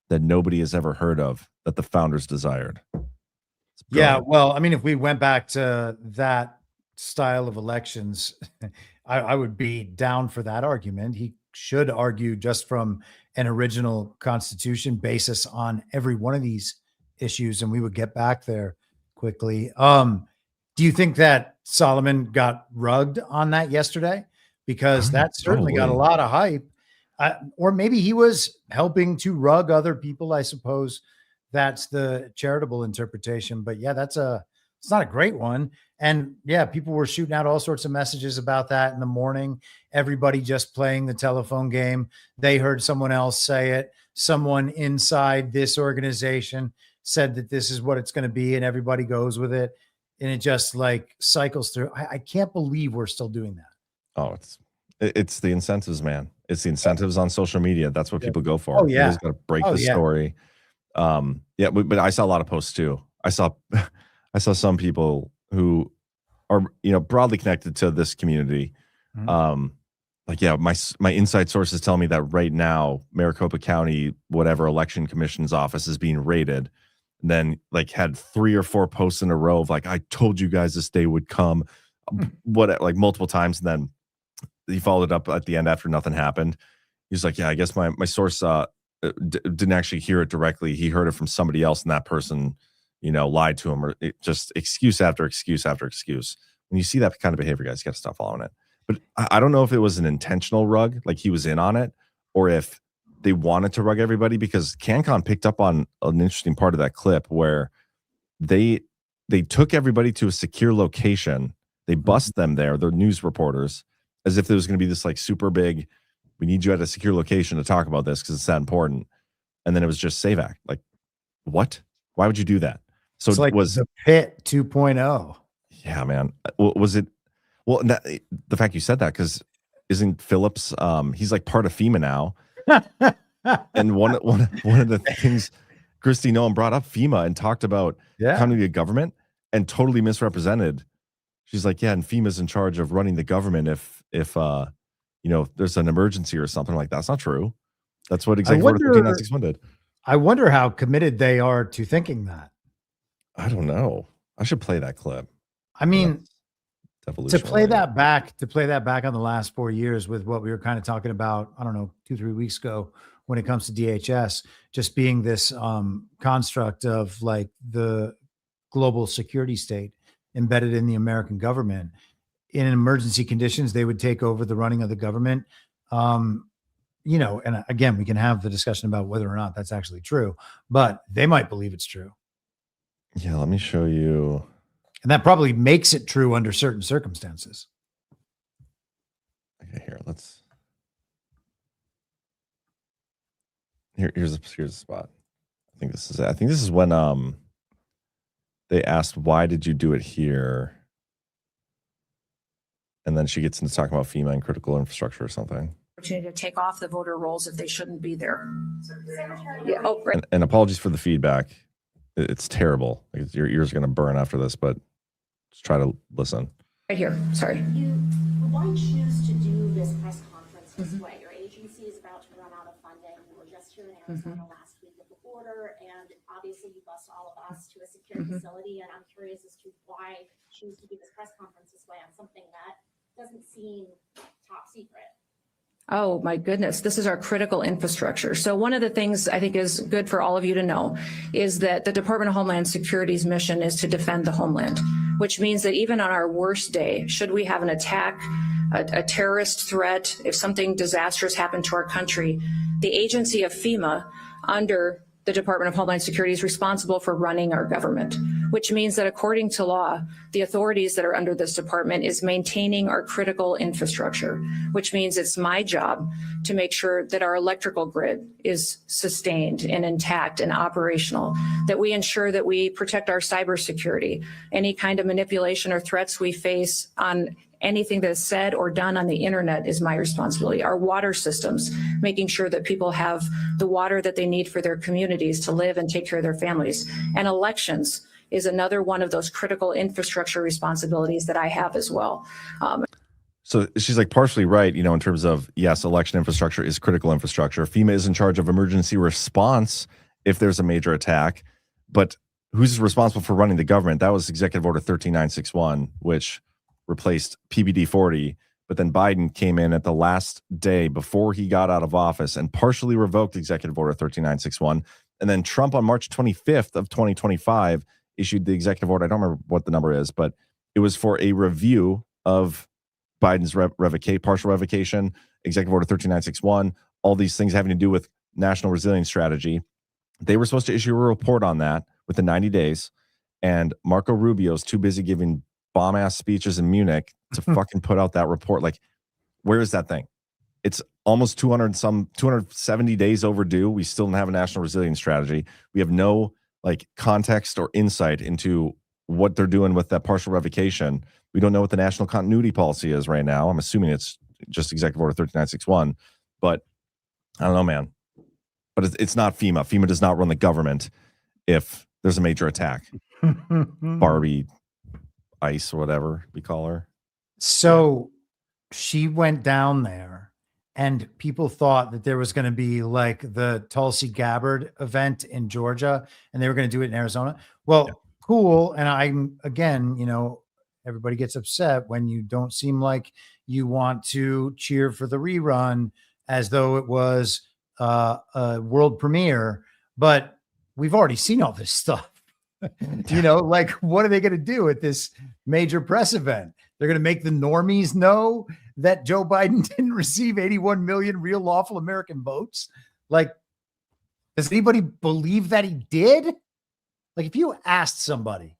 that nobody has ever heard of that the founders desired.
Yeah, well, I mean, if we went back to that style of elections, I would be down for that argument. He should argue just from an original constitution basis on every one of these issues, and we would get back there quickly. Do you think that Solomon got rugged on that yesterday? Because that certainly got a lot of hype. Or maybe he was helping to rug other people, I suppose. That's the charitable interpretation. But yeah, it's not a great one. And yeah, people were shooting out all sorts of messages about that in the morning. Everybody just playing the telephone game. They heard someone else say it. Someone inside this organization said that this is what it's going to be, and everybody goes with it. And it just like cycles through. I can't believe we're still doing that.
Oh, it's the incentives, man. It's the incentives on social media. That's what people go for.
Oh, yeah.
You just got to break the story. But I saw a lot of posts too. I saw some people who are, broadly connected to this community. Like, yeah, my inside sources tell me that right now, Maricopa County, whatever election commission's office is being raided. And then like had 3 or 4 posts in a row of like, I told you guys this day would come, like multiple times. And then he followed up at the end after nothing happened. He's like, yeah, I guess my source didn't actually hear it directly. He heard it from somebody else, and that person, lied to him, or just excuse after excuse after excuse. When you see that kind of behavior, guys, you got to stop following it. But I don't know if it was an intentional rug, like he was in on it, or if they wanted to rug everybody, because CanCon picked up on an interesting part of that clip where they took everybody to a secure location. They bust them there, the news reporters, as if there was going to be this like super big, we need you at a secure location to talk about this because it's that important. And then it was just SAVAC. Like, what? Why would you do that? So
it's like the Pit 2.0.
Yeah, man. Was it? Well, the fact you said that, because isn't Phillips? He's like part of FEMA now. And one of the things Kristi Noem brought up FEMA and talked about economy of government and totally misrepresented. She's like, yeah, and FEMA's in charge of running the government if there's an emergency or something like that. That's not true. That's what Executive Order 13961 did.
I wonder how committed they are to thinking that. I
don't know. I should play that clip.
I mean,
Devolution
to play that back on the last 4 years with what we were kind of talking about, I don't know, 2-3 weeks ago, when it comes to DHS, just being this construct of like the global security state embedded in the American government. In emergency conditions, they would take over the running of the government. And again, we can have the discussion about whether or not that's actually true, but they might believe it's true.
Yeah, let me show you.
And that probably makes it true under certain circumstances.
Okay, here's the spot. I think this is it. I think this is when they asked, why did you do it here? And then she gets into talking about FEMA and critical infrastructure or something.
Opportunity to take off the voter rolls if they shouldn't be there. Yeah. Oh, great.
And apologies for the feedback. It's terrible. Like, your ears are going to burn after this, but just try to listen.
Right here. Sorry.
Why choose to do this press conference this way? Your agency is about to run out of funding. We were just here in Arizona last week at the border, and obviously you bus all of us to a secure facility. And I'm curious as to why choose to do this press conference this way on something that doesn't seem top secret.
Oh my goodness, this is our critical infrastructure. So one of the things I think is good for all of you to know is that the Department of Homeland Security's mission is to defend the homeland, which means that even on our worst day, should we have an attack, a terrorist threat, if something disastrous happened to our country, the agency of FEMA under the Department of Homeland Security is responsible for running our government, which means that according to law, the authorities that are under this department is maintaining our critical infrastructure, which means it's my job to make sure that our electrical grid is sustained and intact and operational, that we ensure that we protect our cybersecurity, any kind of manipulation or threats we face on anything that is said or done on the internet is my responsibility. Our water systems, making sure that people have the water that they need for their communities to live and take care of their families. And elections is another one of those critical infrastructure responsibilities that I have as well.
So she's like partially right, in terms of, yes, election infrastructure is critical infrastructure. FEMA is in charge of emergency response if there's a major attack, but who's responsible for running the government? That was Executive Order 13961, which replaced PBD 40, but then Biden came in at the last day before he got out of office and partially revoked Executive Order 13961. And then Trump on March 25th of 2025 issued the executive order. I don't remember what the number is, but it was for a review of Biden's partial revocation, Executive Order 13961, all these things having to do with national resilience strategy. They were supposed to issue a report on that within 90 days. And Marco Rubio's too busy giving bomb-ass speeches in Munich to fucking put out that report. Like, where is that thing? It's almost 270 days overdue. We still don't have a national resilience strategy. We have no context or insight into what they're doing with that partial revocation. We don't know what the national continuity policy is right now. I'm assuming it's just Executive Order 13961, but I don't know, man. But it's not FEMA. FEMA does not run the government if there's a major attack. Barbie, ICE or whatever we call her.
So she went down there and people thought that there was going to be like the Tulsi Gabbard event in Georgia and they were going to do it in Arizona. Well, cool. And I'm, again, everybody gets upset when you don't seem like you want to cheer for the rerun as though it was a world premiere, but we've already seen all this stuff. Like, what are they going to do at this major press event? They're going to make the normies know that Joe Biden didn't receive 81 million real lawful American votes. Like, does anybody believe that he did? Like, if you asked somebody,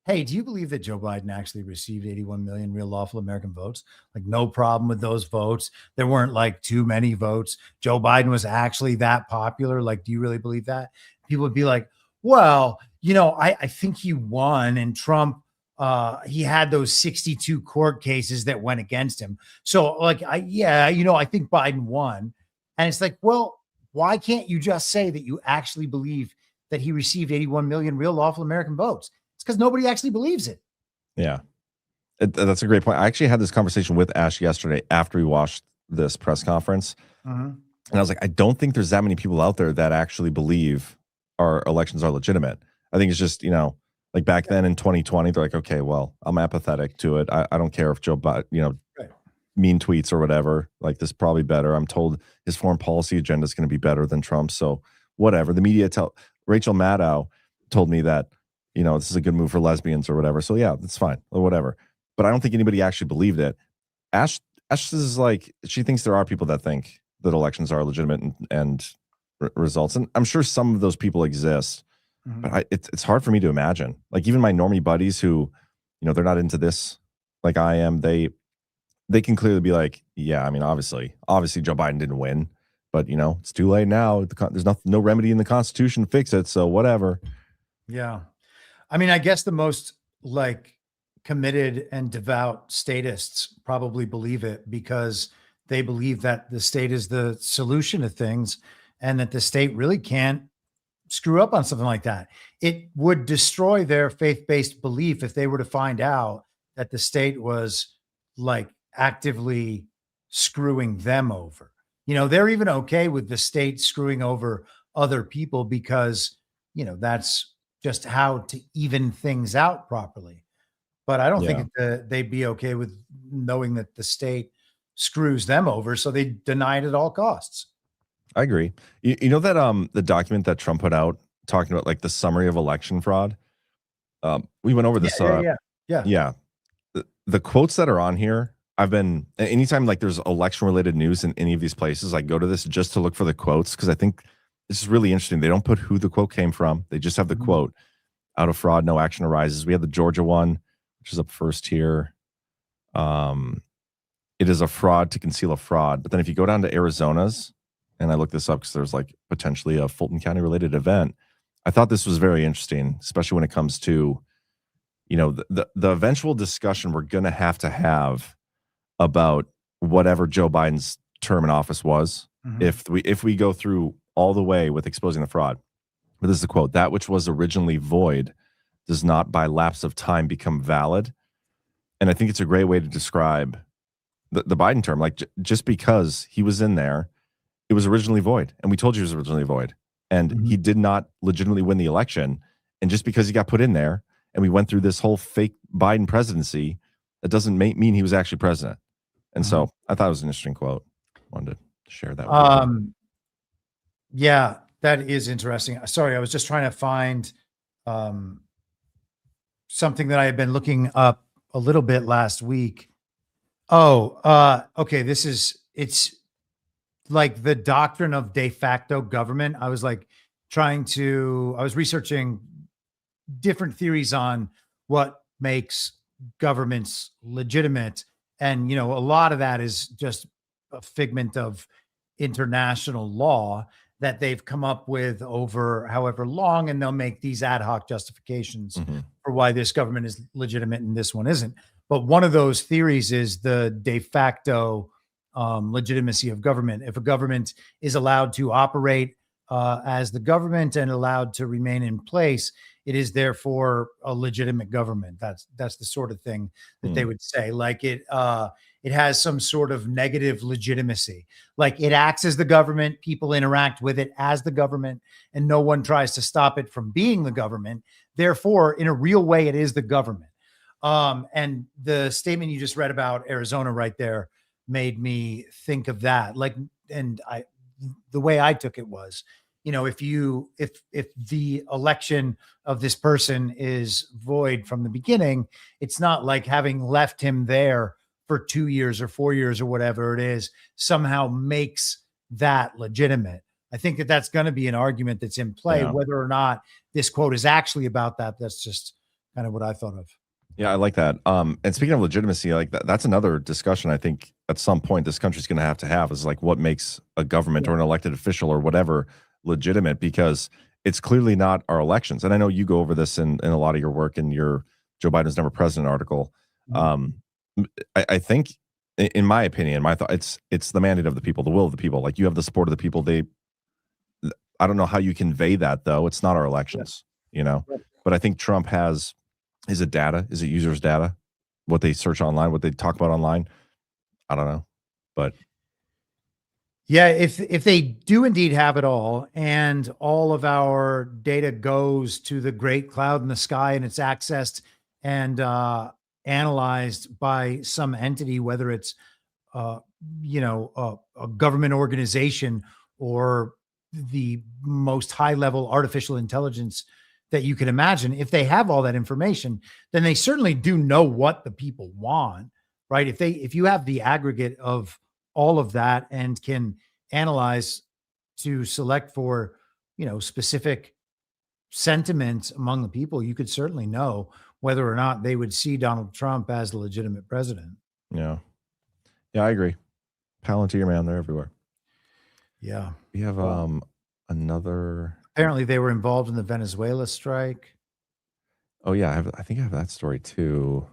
hey, do you believe that Joe Biden actually received 81 million real lawful American votes? Like, no problem with those votes. There weren't like too many votes. Joe Biden was actually that popular. Like, do you really believe that? People would be like, well, I think he won, and Trump, he had those 62 court cases that went against him. So like, I think Biden won. And it's like, well, why can't you just say that you actually believe that he received 81 million real lawful American votes? It's because nobody actually believes it.
Yeah. That's a great point. I actually had this conversation with Ash yesterday after we watched this press conference. And I was like, I don't think there's that many people out there that actually believe our elections are legitimate. I think it's just, like back then in 2020, they're like, okay, well, I'm apathetic to it. I don't care if Joe Biden, mean tweets or whatever. Like, this is probably better. I'm told his foreign policy agenda is going to be better than Trump. So whatever. The media Rachel Maddow told me that, this is a good move for lesbians or whatever. So yeah, that's fine or whatever. But I don't think anybody actually believed it. Ash is like, she thinks there are people that think that elections are legitimate and results. And I'm sure some of those people exist. But it's hard for me to imagine. Like, even my normie buddies who, they're not into this like I am, they can clearly be like, yeah, I mean, obviously Joe Biden didn't win, but it's too late now. There's no remedy in the Constitution to fix it. So whatever.
Yeah. I mean, I guess the most like committed and devout statists probably believe it because they believe that the state is the solution to things and that the state really can't screw up on something like that. It would destroy their faith-based belief if they were to find out that the state was like actively screwing them over. They're even okay with the state screwing over other people because, that's just how to even things out properly. But I don't think they'd be okay with knowing that the state screws them over. So they deny it at all costs.
I agree. You know that the document that Trump put out talking about like the summary of election fraud? We went over this.
Yeah.
The quotes that are on here, anytime like there's election related news in any of these places, I go to this just to look for the quotes because I think this is really interesting. They don't put who the quote came from. They just have the quote. Out of fraud, no action arises. We have the Georgia one, which is up first here. It is a fraud to conceal a fraud. But then if you go down to Arizona's, and I looked this up because there's like potentially a Fulton County related event. I thought this was very interesting, especially when it comes to, the eventual discussion we're going to have about whatever Joe Biden's term in office was, if we go through all the way with exposing the fraud. But this is the quote: "That which was originally void does not by lapse of time become valid." And I think it's a great way to describe the Biden term. Like, just because he was in there, it was originally void. And we told you it was originally void. And he did not legitimately win the election. And just because he got put in there and we went through this whole fake Biden presidency, that doesn't mean he was actually president. And so I thought it was an interesting quote. Wanted to share that with you.
Yeah, that is interesting. Sorry, I was just trying to find something that I had been looking up a little bit last week. Okay. It's like the doctrine of de facto government. I was researching different theories on what makes governments legitimate. And, a lot of that is just a figment of international law that they've come up with over however long, and they'll make these ad hoc justifications for why this government is legitimate and this one isn't. But one of those theories is the de facto legitimacy of government. If a government is allowed to operate as the government and allowed to remain in place, it is therefore a legitimate government. That's the sort of thing that they would say. Like it has some sort of negative legitimacy. Like it acts as the government, people interact with it as the government, and no one tries to stop it from being the government. Therefore, in a real way, it is the government. And the statement you just read about Arizona right there made me think of that. Like, and the way I took it was, if the election of this person is void from the beginning, it's not like having left him there for 2 years or 4 years or whatever it is somehow makes that legitimate. I think that that's going to be an argument that's in play, whether or not this quote is actually about that. That's just kind of what I thought of.
Yeah, I like that. And speaking of legitimacy, like that's another discussion I think at some point this country's going to have is like what makes a government or an elected official or whatever legitimate, because it's clearly not our elections. And I know you go over this in a lot of your work in your Joe Biden's Never President article. I think, in my opinion, my thought, it's the mandate of the people, the will of the people. Like you have the support of the people. I don't know how you convey that though. It's not our elections, but I think Trump has. Is it data? Is it users' data? What they search online, what they talk about online? I don't know. But
yeah, if they do indeed have it all, and all of our data goes to the great cloud in the sky, and it's accessed and analyzed by some entity, whether it's a government organization or the most high-level artificial intelligence that you can imagine, if they have all that information, then they certainly do know what the people want, right? If you have the aggregate of all of that and can analyze to select for, specific sentiments among the people, you could certainly know whether or not they would see Donald Trump as the legitimate president.
Yeah, I agree. Palantir, man, they're everywhere.
Yeah.
We have another.
Apparently, they were involved in the Venezuela strike.
Oh yeah, I think I have that story too.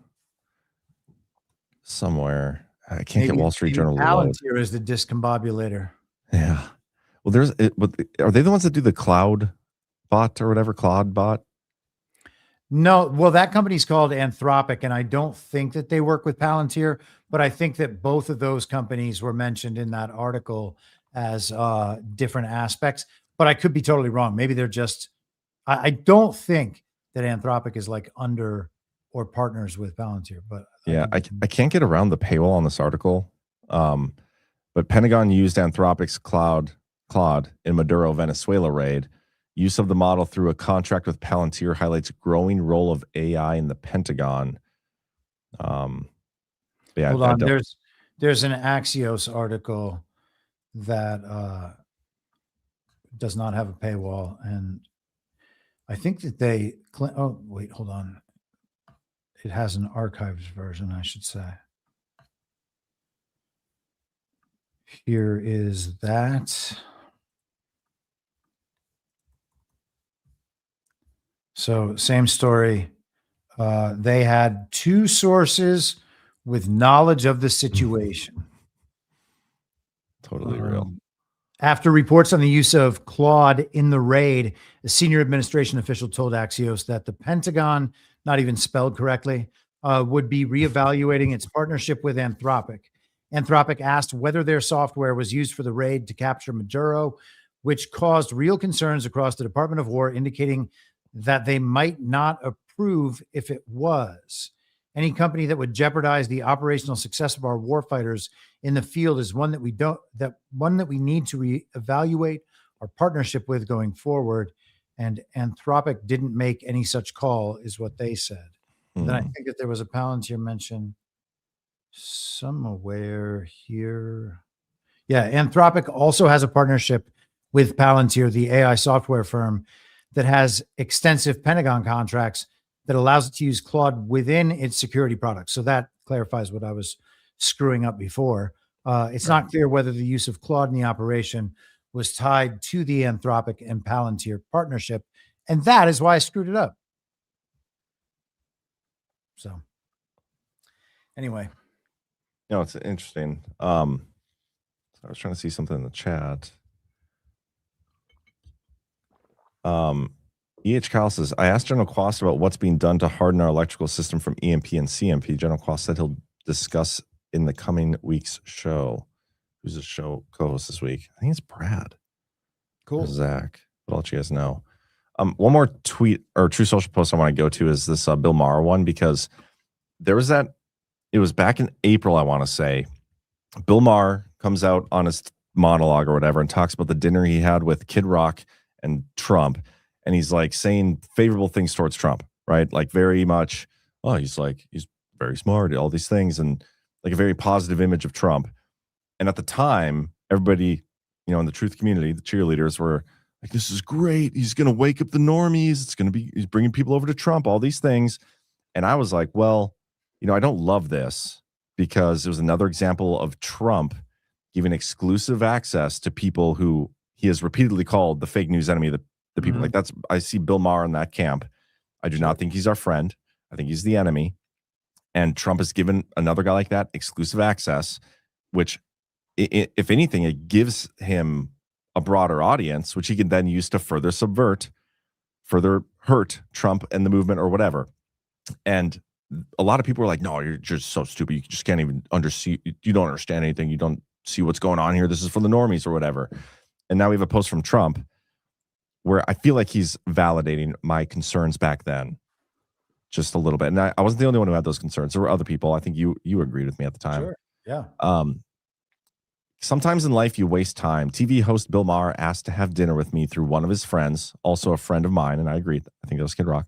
Somewhere, I can't get Wall Street Journal.
Palantir is the discombobulator.
Yeah. Well, are they the ones that do the cloud bot or whatever, Claude bot?
No, well, that company's called Anthropic, and I don't think that they work with Palantir, but I think that both of those companies were mentioned in that article as different aspects. But I could be totally wrong. Maybe they're just, I don't think that Anthropic is like under or partners with Palantir. But
yeah, I can't get around the paywall on this article. But Pentagon used Anthropic's Claude in Maduro Venezuela raid. Use of the model through a contract with Palantir highlights growing role of AI in the Pentagon. Yeah,
hold on. There's an Axios article that does not have a paywall, and I think that they. Oh wait, hold on. It has an archived version, I should say. Here is that. So same story. They had two sources with knowledge of the situation.
Totally real.
After reports on the use of Claude in the raid, a senior administration official told Axios that the Pentagon, not even spelled correctly, would be reevaluating its partnership with Anthropic. Anthropic asked whether their software was used for the raid to capture Maduro, which caused real concerns across the Department of War, indicating that they might not approve if it was. Any company that would jeopardize the operational success of our warfighters in the field is one that we need to reevaluate our partnership with going forward. And Anthropic didn't make any such call, is what they said. Then I think that there was a Palantir mention somewhere here. Yeah, Anthropic also has a partnership with Palantir, the AI software firm that has extensive Pentagon contracts that allows it to use Claude within its security products. So that clarifies what I was screwing up before. It's not clear whether the use of Claude in the operation was tied to the Anthropic and Palantir partnership, and that is why I screwed it up. So anyway.
No, it's interesting. So I was trying to see something in the chat. E.H. Kyle says, I asked General Quast about what's being done to harden our electrical system from EMP and CMP. General Quast said he'll discuss in the coming week's show. Who's the show co-host this week? I think it's Brad.
Cool.
Or Zach. I'll let you guys know. One more tweet or True Social post I want to go to is this Bill Maher one, because there was that, it was back in April, I want to say. Bill Maher comes out on his monologue or whatever and talks about the dinner he had with Kid Rock and Trump. And he's like saying favorable things towards Trump, right? Like very much, oh, he's very smart, all these things, and like a very positive image of Trump. And at the time, everybody, in the truth community, the cheerleaders were like, this is great. He's going to wake up the normies. He's bringing people over to Trump, all these things. And I was like, well, I don't love this, because it was another example of Trump giving exclusive access to people who he has repeatedly called the fake news enemy, the people like that's, I see Bill Maher in that camp. I do not think he's our friend. I think he's the enemy. And Trump has given another guy like that exclusive access, which, if anything, it gives him a broader audience, which he can then use to further hurt Trump and the movement or whatever. And a lot of people are like, no, you're just so stupid. You just can't even you don't understand anything. You don't see what's going on here. This is for the normies or whatever. And now we have a post from Trump where I feel like he's validating my concerns back then just a little bit. And I wasn't the only one who had those concerns. There were other people. I think you agreed with me at the time.
Sure. Yeah.
Sometimes in life you waste time. TV host Bill Maher asked to have dinner with me through one of his friends, also a friend of mine, and I agreed. I think that was Kid Rock.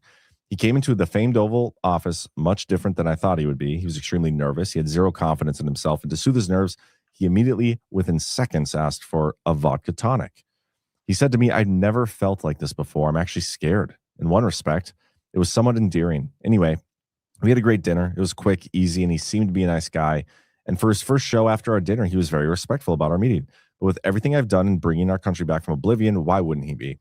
He came into the famed Oval Office much different than I thought he would be. He was extremely nervous. He had zero confidence in himself. And to soothe his nerves, he immediately, within seconds, asked for a vodka tonic. He said to me, I'd never felt like this before. I'm actually scared. In one respect, it was somewhat endearing. Anyway, we had a great dinner. It was quick, easy, and he seemed to be a nice guy. And for his first show after our dinner, he was very respectful about our meeting. But with everything I've done in bringing our country back from oblivion, why wouldn't he be?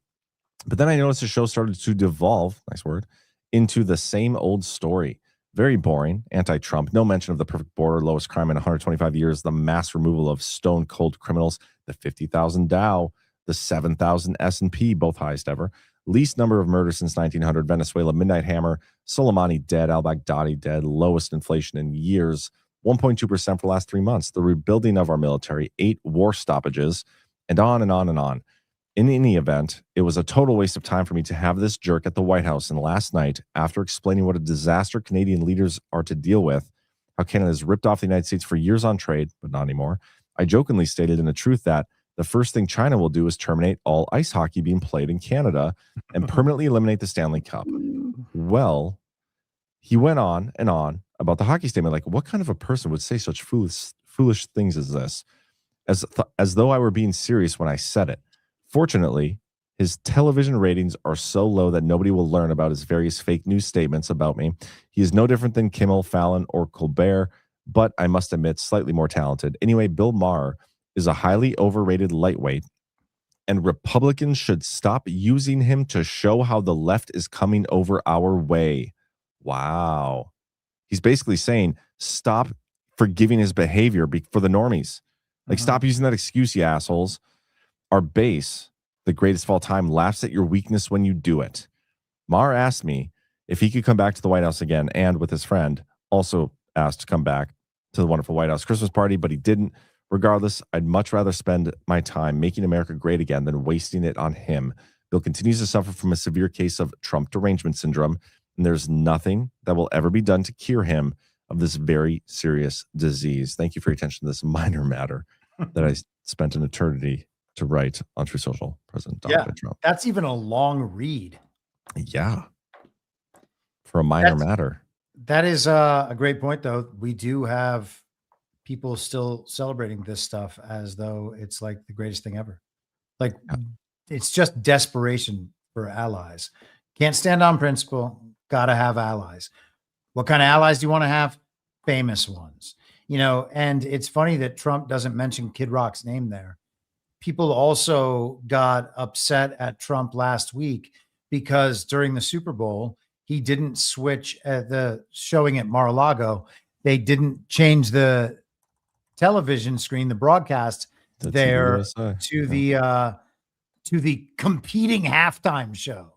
But then I noticed the show started to devolve, nice word, into the same old story. Very boring, anti-Trump, no mention of the perfect border, lowest crime in 125 years, the mass removal of stone-cold criminals, the 50,000 Dow, the 7,000 S&P, both highest ever, least number of murders since 1900, Venezuela, Midnight Hammer, Soleimani dead, al-Baghdadi dead, lowest inflation in years, 1.2% for the last 3 months, the rebuilding of our military, 8 war stoppages, and on and on and on. In any event, it was a total waste of time for me to have this jerk at the White House. And last night, after explaining what a disaster Canadian leaders are to deal with, how Canada has ripped off the United States for years on trade, but not anymore, I jokingly stated in the truth that the first thing China will do is terminate all ice hockey being played in Canada and permanently eliminate the Stanley Cup. Well, he went on and on about the hockey statement. Like, what kind of a person would say such foolish things as this? As though I were being serious when I said it. Fortunately, his television ratings are so low that nobody will learn about his various fake news statements about me. He is no different than Kimmel, Fallon, or Colbert, but I must admit, slightly more talented. Anyway, Bill Maher is a highly overrated lightweight, and Republicans should stop using him to show how the left is coming over our way. Wow. He's basically saying, stop forgiving his behavior for the normies. Like, stop using that excuse, you assholes. Our base, the greatest of all time, laughs at your weakness when you do it. Maher asked me if he could come back to the White House again, and with his friend, also asked to come back to the wonderful White House Christmas party, but he didn't. Regardless, I'd much rather spend my time making America great again than wasting it on him. Bill continues to suffer from a severe case of Trump derangement syndrome, and there's nothing that will ever be done to cure him of this very serious disease. Thank you for your attention to this minor matter that I spent an eternity to write on True Social. President Donald Trump.
That's even a long read.
Yeah. For a minor matter.
That is a great point, though. We do have people still celebrating this stuff as though it's like the greatest thing ever. Like, it's just desperation for allies. Can't stand on principle. Got to have allies. What kind of allies do you want to have? Famous ones. And it's funny that Trump doesn't mention Kid Rock's name there. People also got upset at Trump last week because during the Super Bowl, he didn't switch the showing at Mar-a-Lago. They didn't change the television screen, the broadcast there to the competing halftime show.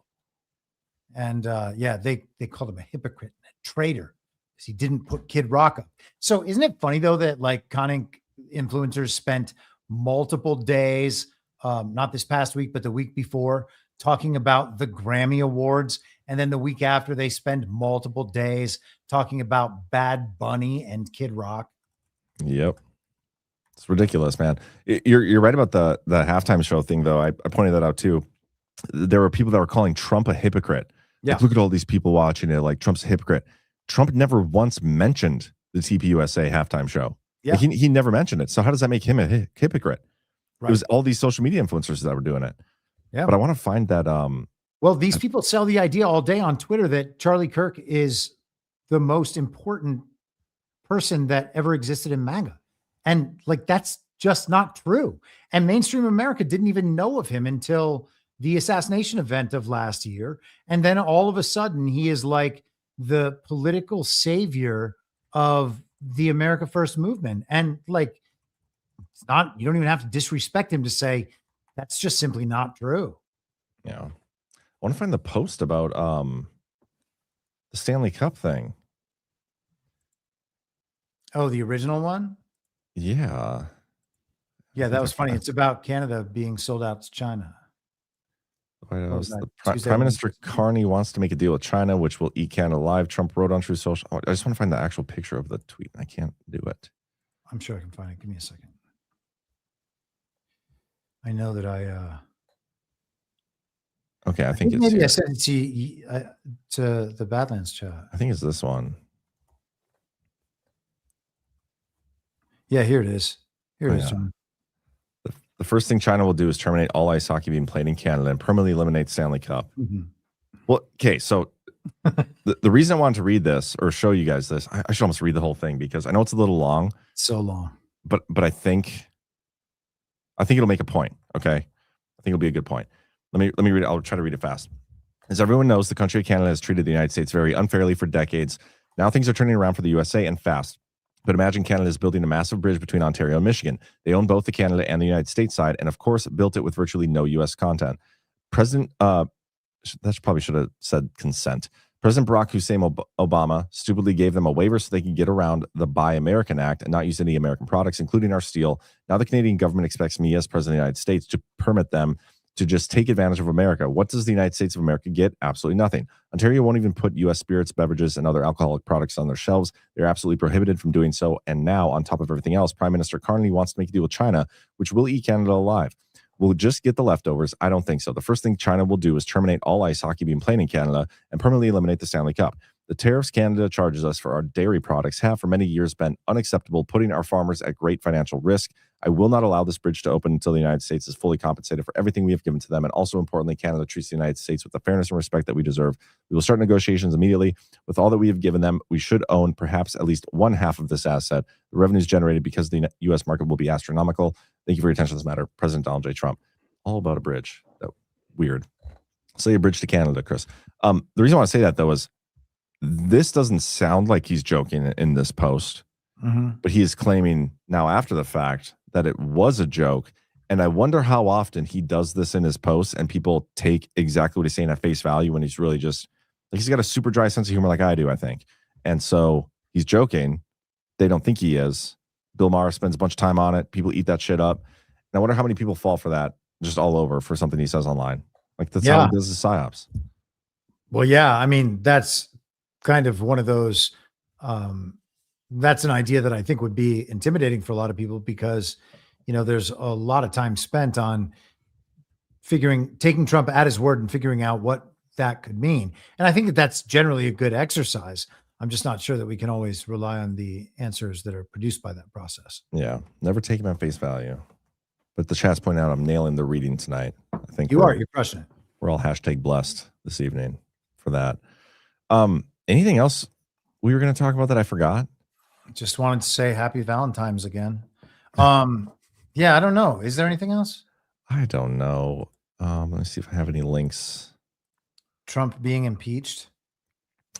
And yeah, they called him a hypocrite and a traitor because he didn't put Kid Rock up. So isn't it funny though that like con influencers spent multiple days, not this past week, but the week before, talking about the Grammy Awards, and then the week after they spend multiple days talking about Bad Bunny and Kid Rock?
Yep. It's ridiculous, man. You're right about the halftime show thing, though. I pointed that out too. There were people that were calling Trump a hypocrite.
Yeah.
Like, look at all these people watching it. Like, Trump's a hypocrite. Trump never once mentioned the TPUSA halftime show.
Yeah.
Like, he never mentioned it. So how does that make him a hypocrite?
Right.
It was all these social media influencers that were doing it.
Yeah.
But I want to find that.
Well, these people sell the idea all day on Twitter that Charlie Kirk is the most important person that ever existed in MAGA. And like, that's just not true. And mainstream America didn't even know of him until the assassination event of last year. And then all of a sudden he is like the political savior of the America First movement. And like, it's not, you don't even have to disrespect him to say that's just simply not true.
Yeah. I want to find the post about the Stanley Cup thing.
Oh, the original one?
Yeah.
Yeah, that was funny. It's about Canada being sold out to China.
White House,
that?
the
Tuesday
Prime
when-
Minister Carney wants to make a deal with China, which will eat Canada alive. Trump wrote on True Social. Oh, I just want to find the actual picture of the tweet. I can't do it.
I'm sure I can find it. Give me a second. I know that
Okay, I think it's
maybe
here.
I sent it to the Badlands chat.
I think it's this one.
Yeah, here it is. Here it is,
Yeah.
John.
The first thing China will do is terminate all ice hockey being played in Canada and permanently eliminate Stanley Cup.
Mhm.
Well, okay, so the reason I wanted to read this or show you guys this, I should almost read the whole thing because I know it's a little long.
So long.
But I think it'll make a point. Okay, I think it'll be a good point. Let me read it. I'll try to read it fast. As everyone knows, the country of Canada has treated the United States very unfairly for decades. Now things are turning around for the USA and fast. But imagine Canada is building a massive bridge between Ontario and Michigan. They own both the Canada and the United States side, and of course, built it with virtually no U.S. content. President, that probably should have said consent. President Barack Hussein Obama stupidly gave them a waiver so they could get around the Buy American Act and not use any American products, including our steel. Now the Canadian government expects me as president of the United States to permit them to just take advantage of America. What does the United States of America get? Absolutely nothing. Ontario won't even put U.S. spirits, beverages, and other alcoholic products on their shelves. They're absolutely prohibited from doing so. And now, on top of everything else, Prime Minister Carney wants to make a deal with China, which will eat Canada alive. We'll just get the leftovers. I don't think so. The first thing China will do is terminate all ice hockey being played in Canada and permanently eliminate the Stanley Cup. The tariffs Canada charges us for our dairy products have for many years been unacceptable, putting our farmers at great financial risk. I will not allow this bridge to open until the United States is fully compensated for everything we have given to them. And also importantly, Canada treats the United States with the fairness and respect that we deserve. We will start negotiations immediately. With all that we have given them, we should own perhaps at least one half of this asset. The revenues generated because the U.S. market will be astronomical. Thank you for your attention to this matter. President Donald J. Trump. All about a bridge. Weird. Say a bridge to Canada, Chris. The reason I want to say that, though, is this doesn't sound like he's joking in this post, but he is claiming now after the fact that it was a joke. And I wonder how often he does this in his posts and people take exactly what he's saying at face value when he's really just like, he's got a super dry sense of humor like I do, I think. And so he's joking. They don't think he is. Bill Maher spends a bunch of time on it. People eat that shit up. And I wonder how many people fall for that just all over for something he says online. Like that's how he does his psyops.
Well, yeah. I mean, that's kind of one of those, that's an idea that I think would be intimidating for a lot of people because, you know, there's a lot of time spent on taking Trump at his word and figuring out what that could mean. And I think that that's generally a good exercise. I'm just not sure that we can always rely on the answers that are produced by that process.
Yeah. Never take him at face value. But the chat's pointing out I'm nailing the reading tonight. I think
you're crushing it.
We're all #blessed this evening for that. Anything else we were going to talk about that I forgot?
Just wanted to say happy Valentine's again. Yeah, I don't know. Is there anything else?
I don't know. Let me see if I have any links.
Trump being impeached.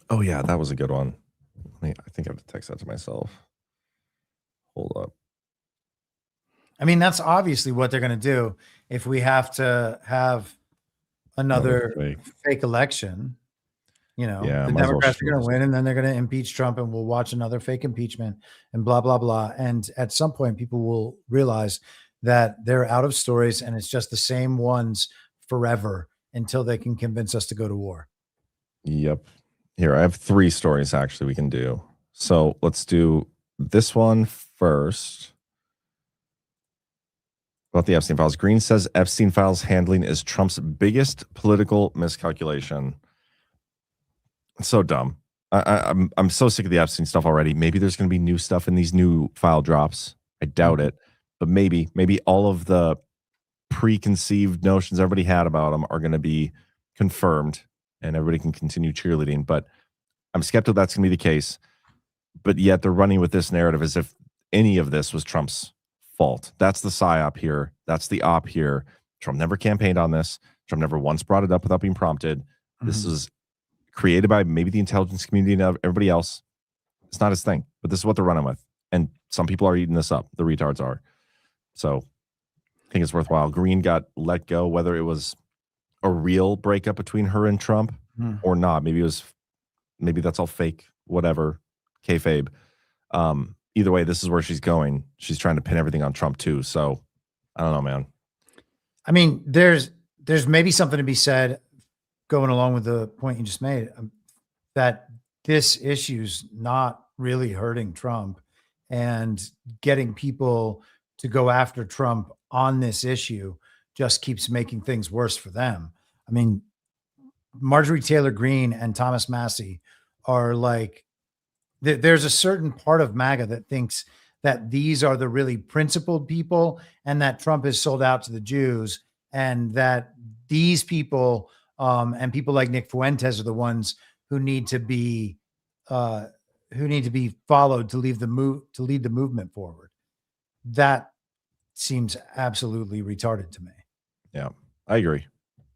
Oh yeah, that was a good one. I think I have to text that to myself. Hold up.
I mean, that's obviously what they're going to do if we have to have another fake election. You know,
Yeah,
the
might as well
Democrats
just
are going
move
to win, and then they're going to impeach Trump, and we'll watch another fake impeachment, and blah blah blah. And at some point, people will realize that they're out of stories, and it's just the same ones forever until they can convince us to go to war.
Yep. Here, I have 3 stories actually we can do. So let's do this one first. About the Epstein files. Green says Epstein files handling is Trump's biggest political miscalculation. It's so dumb. I'm so sick of the Epstein stuff already. Maybe there's going to be new stuff in these new file drops. I doubt it, but maybe all of the preconceived notions everybody had about him are going to be confirmed, and everybody can continue cheerleading. But I'm skeptical that's going to be the case. But yet they're running with this narrative as if any of this was Trump's fault. That's the psyop here. That's the op here. Trump never campaigned on this. Trump never once brought it up without being prompted. This is created by maybe the intelligence community and everybody else. It's not his thing, but this is what they're running with. And some people are eating this up. The retards are. So I think it's worthwhile. Green got let go, whether it was a real breakup between her and Trump or not. Maybe that's all fake, whatever, kayfabe. Either way, this is where she's going. She's trying to pin everything on Trump too. So I don't know, man.
I mean, there's maybe something to be said going along with the point you just made, that this issue's not really hurting Trump, and getting people to go after Trump on this issue just keeps making things worse for them. I mean, Marjorie Taylor Greene and Thomas Massie are like, there's a certain part of MAGA that thinks that these are the really principled people, and that Trump is sold out to the Jews, and that these people and people like Nick Fuentes are the ones who need to be followed to lead the movement forward. That seems absolutely retarded to me.
Yeah, I agree.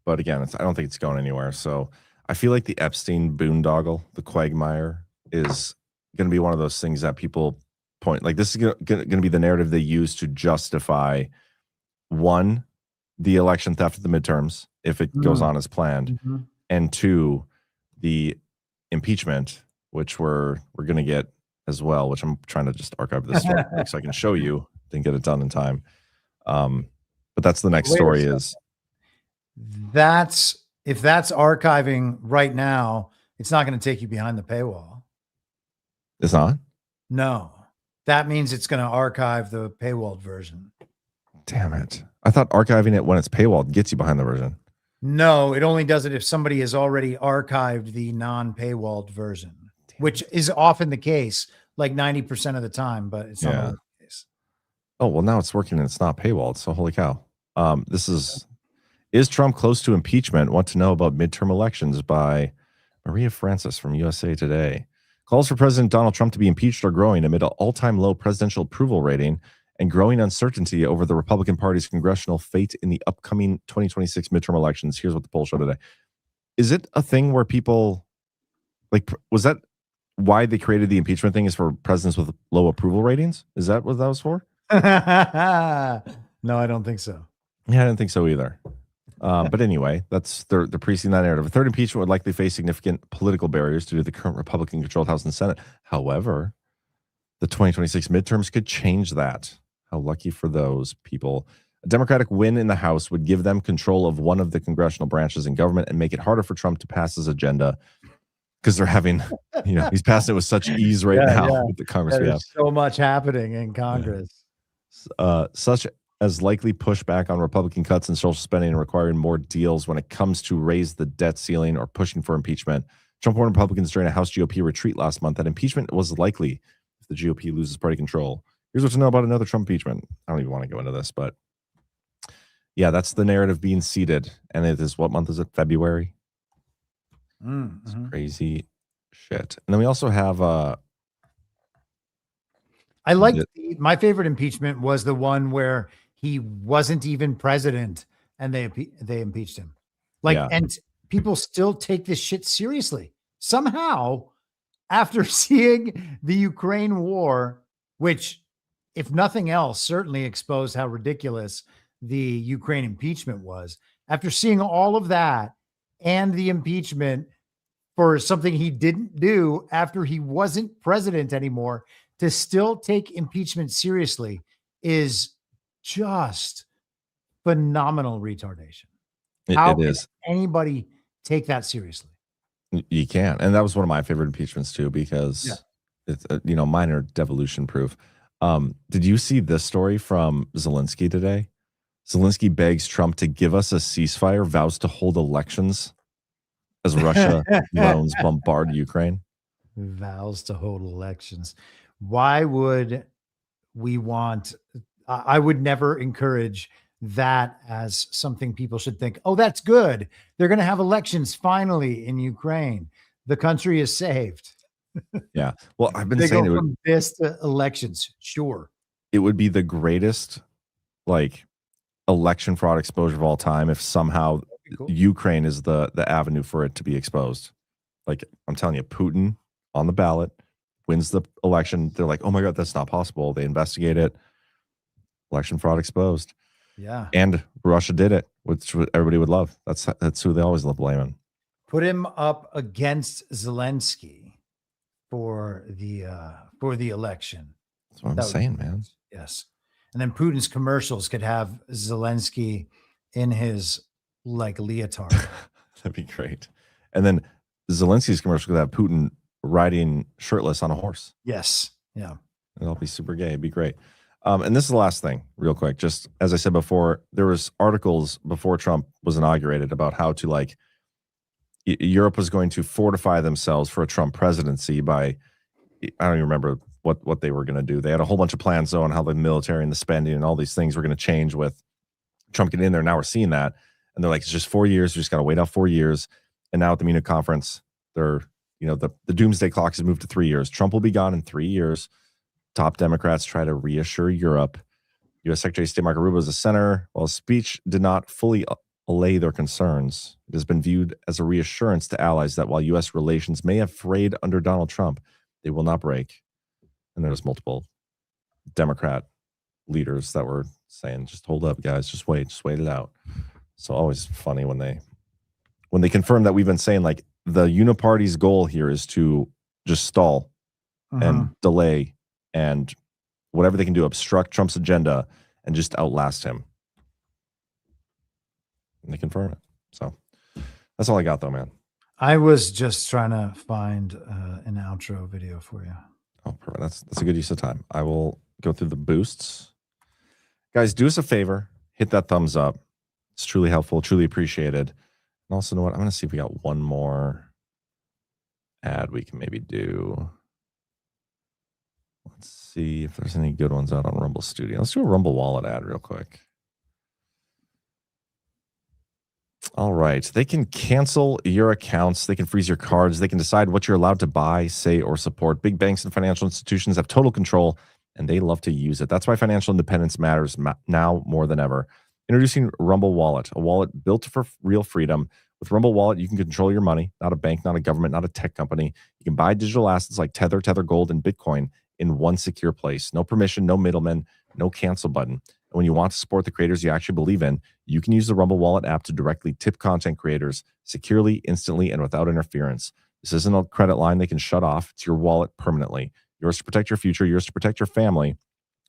But again, I don't think it's going anywhere. So I feel like the Epstein boondoggle, the quagmire, is going to be one of those things that people point, like, this is going to be the narrative they use to justify, one, the election theft of the midterms, if it goes on as planned, and 2, the impeachment, which we're going to get as well, which I'm trying to just archive this story so I can show you. Didn't get it done in time. But that's the next story. Is
if that's archiving right now, it's not going to take you behind the paywall.
It's not?
No. That means it's going to archive the paywalled version.
Damn it. I thought archiving it when it's paywalled gets you behind the version.
No, it only does it if somebody has already archived the non-paywalled version, which is often the case, like 90% of the time, but it's not always the case.
Oh, well, now it's working and it's not paywalled. So holy cow. Is Trump close to impeachment? Want to know about midterm elections by Maria Francis from USA Today. Calls for President Donald Trump to be impeached are growing amid an all-time low presidential approval rating and growing uncertainty over the Republican Party's congressional fate in the upcoming 2026 midterm elections. Here's what the poll showed today. Is it a thing where people, like, was that why they created the impeachment thing, is for presidents with low approval ratings? Is that what that was for?
No, I don't think so.
Yeah, I didn't think so either. But anyway, they're preaching that narrative. A third impeachment would likely face significant political barriers due to the current Republican-controlled House and Senate. However, the 2026 midterms could change that. How lucky for those people. A Democratic win in the House would give them control of one of the congressional branches in government and make it harder for Trump to pass his agenda, because they're having, he's passing it with such ease now with the Congress we have.
There's so much happening in Congress.
Such as likely pushback on Republican cuts in social spending and requiring more deals when it comes to raise the debt ceiling or pushing for impeachment. Trump warned Republicans during a House GOP retreat last month that impeachment was likely if the GOP loses party control. Here's what to know about another Trump impeachment. I don't even want to go into this, but yeah, that's the narrative being seeded. And it is, what month is it? February? It's crazy shit. And then we also have
I like my favorite impeachment was the one where he wasn't even president and they impeached him. And people still take this shit seriously. Somehow, after seeing the Ukraine war, which, if nothing else, certainly exposed how ridiculous the Ukraine impeachment was. After seeing all of that and the impeachment for something he didn't do after he wasn't president anymore to still take impeachment seriously is just phenomenal retardation. How
It
can
is.
anybody take that seriously?
You can. And that was one of my favorite impeachments too, because it's, mine are devolution proof. Did you see this story from Zelensky today? Zelensky begs Trump to give us a ceasefire, vows to hold elections as Russia drones bombard Ukraine.
Vows to hold elections. Why would we want? I would never encourage that as something people should think, oh, that's good. They're going to have elections finally in Ukraine. The country is saved.
Yeah. Well, I've been
They
saying
go
it
from this to elections. Sure.
it would be the greatest like election fraud exposure of all time if somehow Ukraine is the avenue for it to be exposed. Like, I'm telling you, Putin on the ballot wins the election. They're like, oh my God, that's not possible. They investigate it. Election fraud exposed.
Yeah.
And Russia did it, which everybody would love. That's who they always love blaming.
Put him up against Zelensky for the election.
That's what I'm saying, man.
Yes. And then Putin's commercials could have Zelensky in his like leotard.
That'd be great. And then Zelensky's commercial could have Putin riding shirtless on a horse.
Yes. Yeah.
It'll be super gay. It'd be great. And this is the last thing, real quick. Just as I said before, there was articles before Trump was inaugurated about how to like Europe was going to fortify themselves for a Trump presidency by, I don't even remember what they were going to do. They had a whole bunch of plans though on how the military and the spending and all these things were going to change with Trump getting in there. Now we're seeing that. And they're like, it's just 4 years. We just got to wait out 4 years. And now at the Munich conference, they're, the doomsday clock has moved to 3 years. Trump will be gone in 3 years. Top Democrats try to reassure Europe. U.S. Secretary of State Marco Rubio is a senator. While his speech did not fully allay their concerns, it has been viewed as a reassurance to allies that while U.S. relations may have frayed under Donald Trump, they will not break. And there's multiple Democrat leaders that were saying, just hold up, guys, just wait it out. So always funny when they confirm that we've been saying like the uniparty's goal here is to just stall and delay and whatever they can do, obstruct Trump's agenda and just outlast him. And they confirm it. So that's all I got though, man.
I was just trying to find an outro video for you.
Oh, perfect. That's a good use of time. I will go through the boosts. Guys, do us a favor. Hit that thumbs up. It's truly helpful, truly appreciated. And also, know what? I'm going to see if we got one more ad we can maybe do. Let's see if there's any good ones out on Rumble Studio. Let's do a Rumble Wallet ad real quick. All right. They can cancel your accounts. They can freeze your cards. They can decide what you're allowed to buy, say, or support. Big banks and financial institutions have total control, and they love to use it. That's why financial independence matters now more than ever. Introducing Rumble Wallet, a wallet built for real freedom. With Rumble Wallet, you can control your money, not a bank, not a government, not a tech company. You can buy digital assets like Tether, Tether Gold, and Bitcoin in one secure place. No permission, no middleman, no cancel button. And when you want to support the creators you actually believe in, you can use the Rumble Wallet app to directly tip content creators securely, instantly, and without interference. This isn't a credit line they can shut off. It's your wallet permanently. Yours to protect your future, yours to protect your family.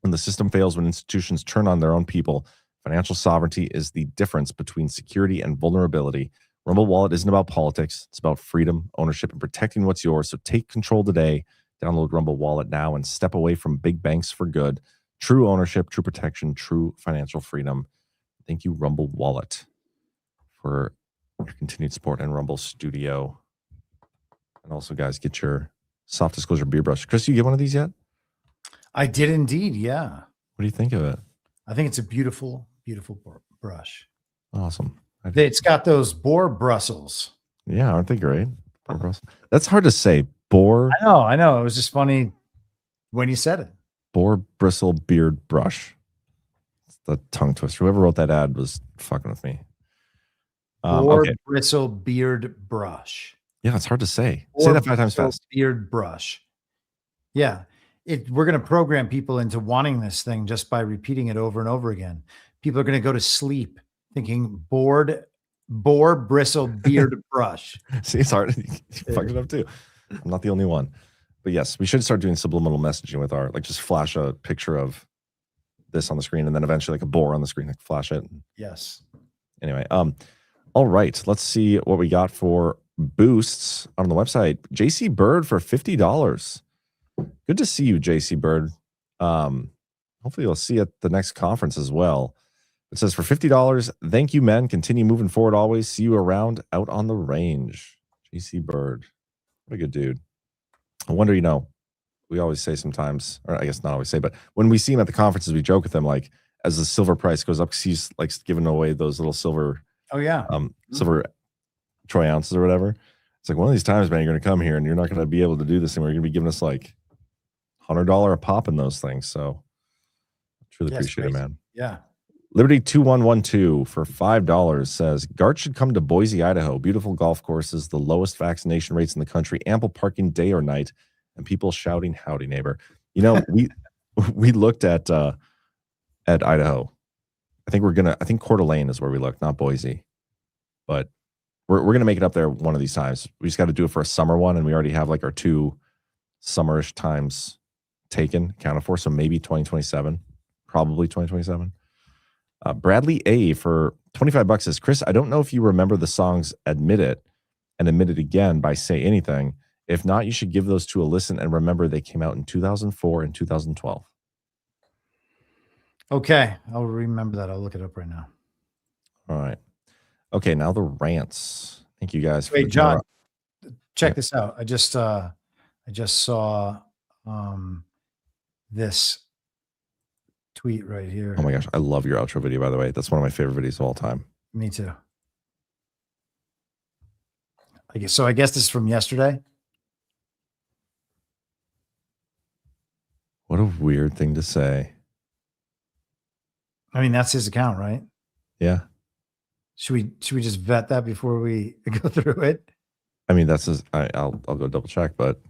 When the system fails, when institutions turn on their own people, financial sovereignty is the difference between security and vulnerability. Rumble Wallet isn't about politics. It's about freedom, ownership, and protecting what's yours. So take control today. Download Rumble Wallet now and step away from big banks for good. True ownership, true protection, true financial freedom. Thank you, Rumble Wallet, for your continued support in Rumble Studio. And also, guys, get your soft disclosure beer brush. Chris, you get one of these yet?
I did indeed. Yeah.
What do you think of it?
I think it's a beautiful, beautiful brush.
Awesome.
It's got those boar bristles.
Yeah, aren't they great? Boar bristles. That's hard to say. Boar.
I know. It was just funny when you said it.
Boar bristle beard brush. It's the tongue twister. Whoever wrote that ad was fucking with me.
Boar bristle beard brush.
Yeah, it's hard to say. Say that 5 times fast.
Beard brush. Yeah. We're going to program people into wanting this thing just by repeating it over and over again. People are going to go to sleep thinking board boar bristle beard brush.
See, it's hard. You fucked it up too. I'm not the only one. But yes, we should start doing subliminal messaging with our, like, just flash a picture of this on the screen and then eventually like a boar on the screen, like flash it.
Yes.
Anyway, all right, let's see what we got for boosts on the website. JC Bird for $50. Good to see you, JC Bird. Hopefully you'll see you at the next conference as well. It says for $50, thank you, men. Continue moving forward always. See you around out on the range. JC Bird. What a good dude. I wonder, we always say sometimes, or I guess not always say, but when we see him at the conferences, we joke with him, like, as the silver price goes up, because he's like giving away those little silver, silver troy ounces or whatever. It's like, one of these times, man, you're going to come here and you're not going to be able to do this anymore. You're going to be giving us like $100 a pop in those things. So I truly appreciate it, man.
Yeah.
Liberty 2112 for $5 says Gart should come to Boise, Idaho. Beautiful golf courses, the lowest vaccination rates in the country, ample parking day or night, and people shouting "Howdy, neighbor." We looked at Idaho. I think Coeur d'Alene is where we looked, not Boise. But we're gonna make it up there one of these times. We just got to do it for a summer one, and we already have like our 2 summerish times accounted for. So maybe 2027, probably 2027. Bradley A for $25 says, Chris, I don't know if you remember the songs Admit It and Admit It Again by Say Anything. If not, you should give those 2 a listen and remember they came out in 2004 and 2012.
Okay. I'll remember that. I'll look it up right now.
All right. Okay. Now the rants. Thank you guys.
Wait, John, check this out. I just saw this tweet right here.
Oh my gosh. I love your outro video, by the way. That's one of my favorite videos of all time.
Me too. I guess this is from yesterday.
What a weird thing to say.
I mean, that's his account, right?
Yeah.
Should we just vet that before we go through it?
I mean, I'll go double check, but.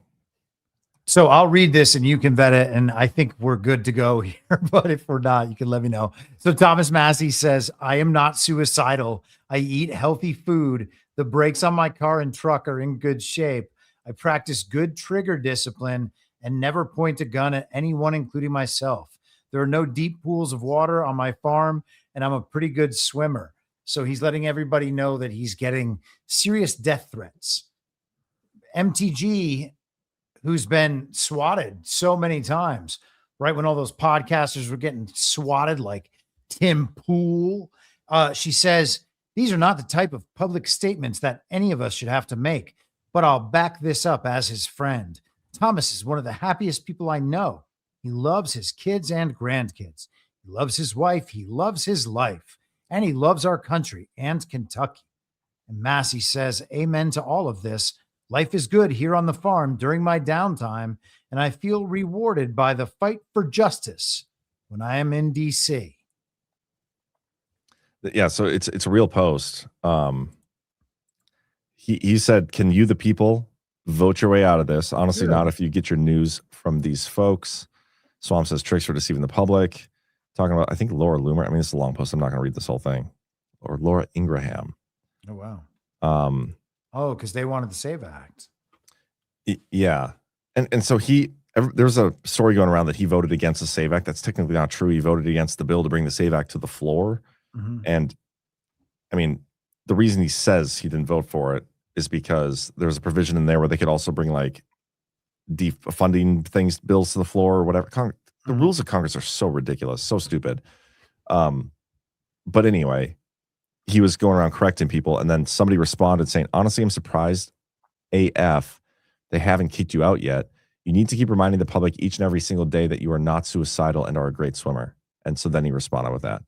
So I'll read this and you can vet it. And I think we're good to go here. But if we're not, you can let me know. So Thomas Massey says, I am not suicidal. I eat healthy food. The brakes on my car and truck are in good shape. I practice good trigger discipline and never point a gun at anyone, including myself. There are no deep pools of water on my farm, and I'm a pretty good swimmer. So he's letting everybody know that he's getting serious death threats. MTG, who's been swatted so many times, right when all those podcasters were getting swatted, like Tim Pool, she says, these are not the type of public statements that any of us should have to make, but I'll back this up as his friend. Thomas is one of the happiest people I know. He loves his kids and grandkids. He loves his wife. He loves his life. And he loves our country and Kentucky. And Massey says, amen to all of this. Life is good here on the farm during my downtime, and I feel rewarded by the fight for justice when I am in D.C.
Yeah, so it's a real post. He said, can you, the people, vote your way out of this? Honestly, not if you get your news from these folks. Swamp says tricks for deceiving the public. Talking about, I think, Laura Loomer. I mean, it's a long post. I'm not going to read this whole thing. Or Laura Ingraham.
Oh, wow. Because they wanted the SAVE Act.
Yeah. And so there's a story going around that he voted against the SAVE Act. That's technically not true. He voted against the bill to bring the SAVE Act to the floor.
Mm-hmm.
And I mean, the reason he says he didn't vote for it is because there's a provision in there where they could also bring like defunding bills to the floor or whatever. The rules of Congress are so ridiculous, so stupid. But anyway, he was going around correcting people, and then somebody responded saying, honestly, I'm surprised AF they haven't kicked you out yet. You need to keep reminding the public each and every single day that you are not suicidal and are a great swimmer. And so then he responded with that.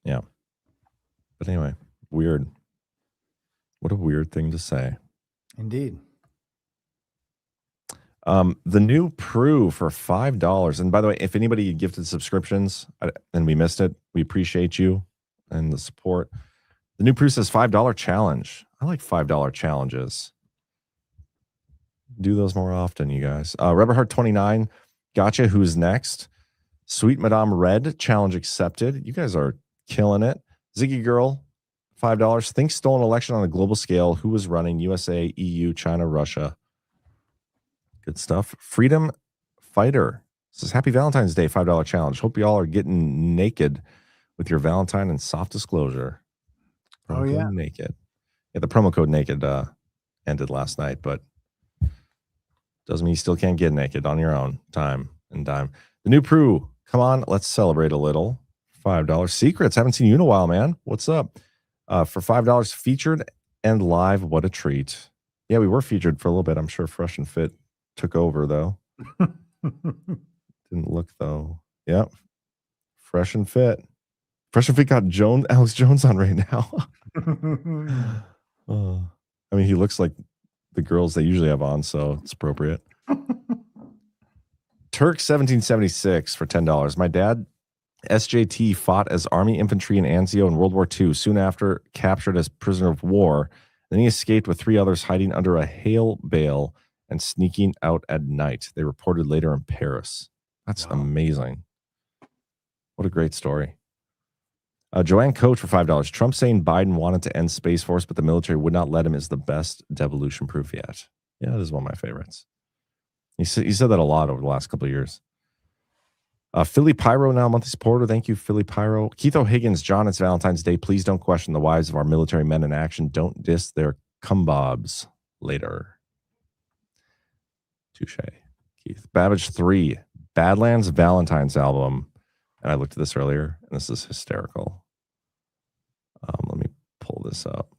Yeah. But anyway, weird. What a weird thing to say.
Indeed.
The new Prue for $5. And by the way, if anybody gifted subscriptions and we missed it, we appreciate you and the support. The new Prue says $5 challenge. I like $5 challenges. Do those more often, you guys. Rebberheart 29. Gotcha. Who's next? Sweet Madame Red challenge accepted. You guys are killing it. Ziggy Girl, $5. Think stolen election on a global scale. Who was running? USA, EU, China, Russia. Good stuff. Freedom Fighter says, Happy Valentine's Day, $5 challenge. Hope you all are getting naked with your Valentine and soft disclosure. Promo code naked. Yeah, the promo code naked ended last night, but doesn't mean you still can't get naked on your own time and dime. The new Prue, come on, let's celebrate a little. $5. Secrets, haven't seen you in a while, man. What's up? For $5, featured and live. What a treat. Yeah, we were featured for a little bit. I'm sure Fresh and Fit took over, though. Didn't look, though. Yep. Fresh and Fit. Fresh and Fit got Alex Jones on right now. I mean, he looks like the girls they usually have on, so it's appropriate. Turk 1776 for $10. My dad, SJT, fought as Army infantry in Anzio in World War II, soon after captured as prisoner of war. Then he escaped with 3 others, hiding under a hail bale and sneaking out at night. They reported later in Paris. That's amazing. What a great story. Joanne Coach for $5. Trump saying Biden wanted to end Space Force, but the military would not let him is the best devolution proof yet. Yeah, that is one of my favorites. He said that a lot over the last couple of years. Philly Pyro, now monthly supporter. Thank you, Philly Pyro. Keith O'Higgins, John, it's Valentine's Day. Please don't question the wives of our military men in action. Don't diss their cumbobs later. Touche. Keith. Babbage 3, Badlands Valentine's album. And I looked at this earlier, and this is hysterical. Let me pull this up.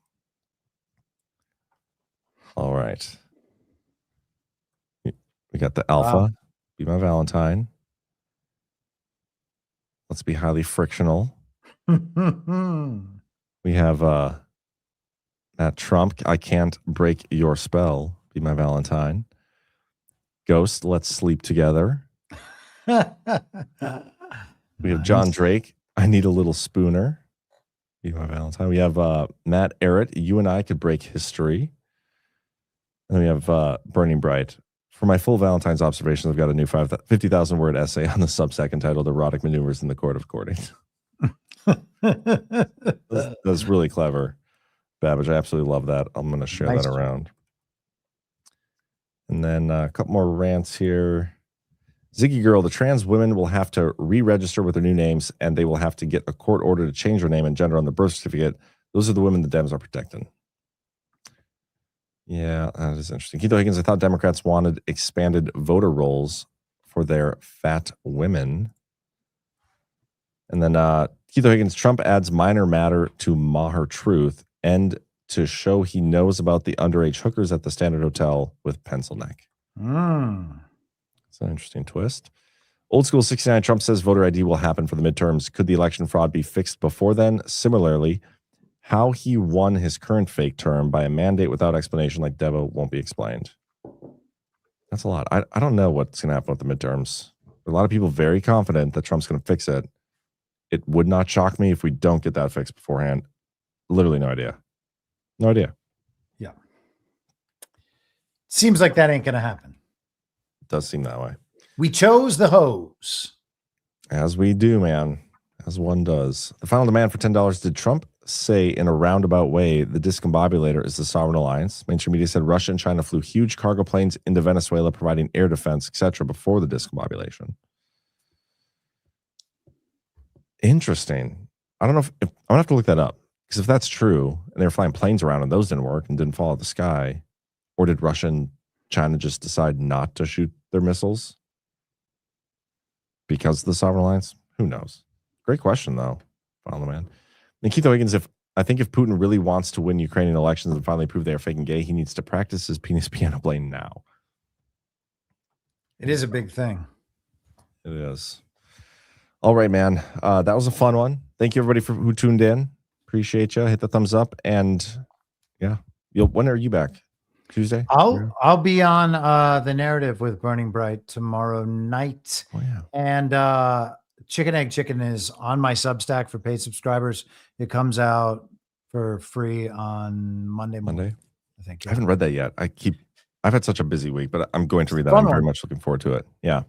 All right. We got the Alpha,
Wow.
Be My Valentine. Let's Be Highly Frictional. We have Matt Trump, I Can't Break Your Spell, Be My Valentine. Ghost, Let's Sleep Together. We have John Drake, I Need a Little Spooner, Be My Valentine. We have Matt Arrett, You and I Could Break History. And then we have Burning Bright. For my full Valentine's observations, I've got a new 50,000 word essay on the Substack entitled Erotic Maneuvers in the Court of Courting. That's really clever, Babbage. I absolutely love that. I'm going to share that around. And then a couple more rants here. Ziggy Girl, the trans women will have to re-register with their new names, and they will have to get a court order to change their name and gender on the birth certificate. Those are the women the Dems are protecting. Yeah, that is interesting. Keith Higgins, I thought Democrats wanted expanded voter rolls for their fat women. And then Keith Higgins, Trump adds minor matter to Maher Truth and to show he knows about the underage hookers at the Standard Hotel with pencil neck. It's an interesting twist. Old School 69, Trump says voter ID will happen for the midterms. Could the election fraud be fixed before then? Similarly, how he won his current fake term by a mandate without explanation like Devo won't be explained. That's a lot. I don't know what's going to happen with the midterms. A lot of people very confident that Trump's going to fix it. It would not shock me if we don't get that fixed beforehand. Literally no idea. No idea.
Yeah. Seems like that ain't going to happen.
It does seem that way.
We chose the hose.
As we do, man. As one does. The final demand for $10. Did Trump say in a roundabout way the discombobulator is the sovereign alliance? Mainstream media said Russia and China flew huge cargo planes into Venezuela providing air defense, etc. before the discombobulation. Interesting. I don't know if I'm gonna have to look that up, because if that's true and they were flying planes around and those didn't work and didn't fall out of the sky, or did Russia and China just decide not to shoot their missiles because of the sovereign alliance? Who knows? Great question though. Final man. And Keith Higgins, if Putin really wants to win Ukrainian elections and finally prove they are fake and gay, he needs to practice his penis piano playing now.
It is a big thing.
It is. All right, man. That was a fun one. Thank you, everybody, who tuned in. Appreciate you. Hit the thumbs up. And yeah, when are you back? Tuesday?
I'll be on the narrative with Burning Bright tomorrow night.
Oh, yeah.
And Chicken Egg Chicken is on my Substack for paid subscribers. It comes out for free on Monday morning, I think.
I haven't read that yet. I've had such a busy week, but I'm going to read that. I'm very much looking forward to it. Yeah.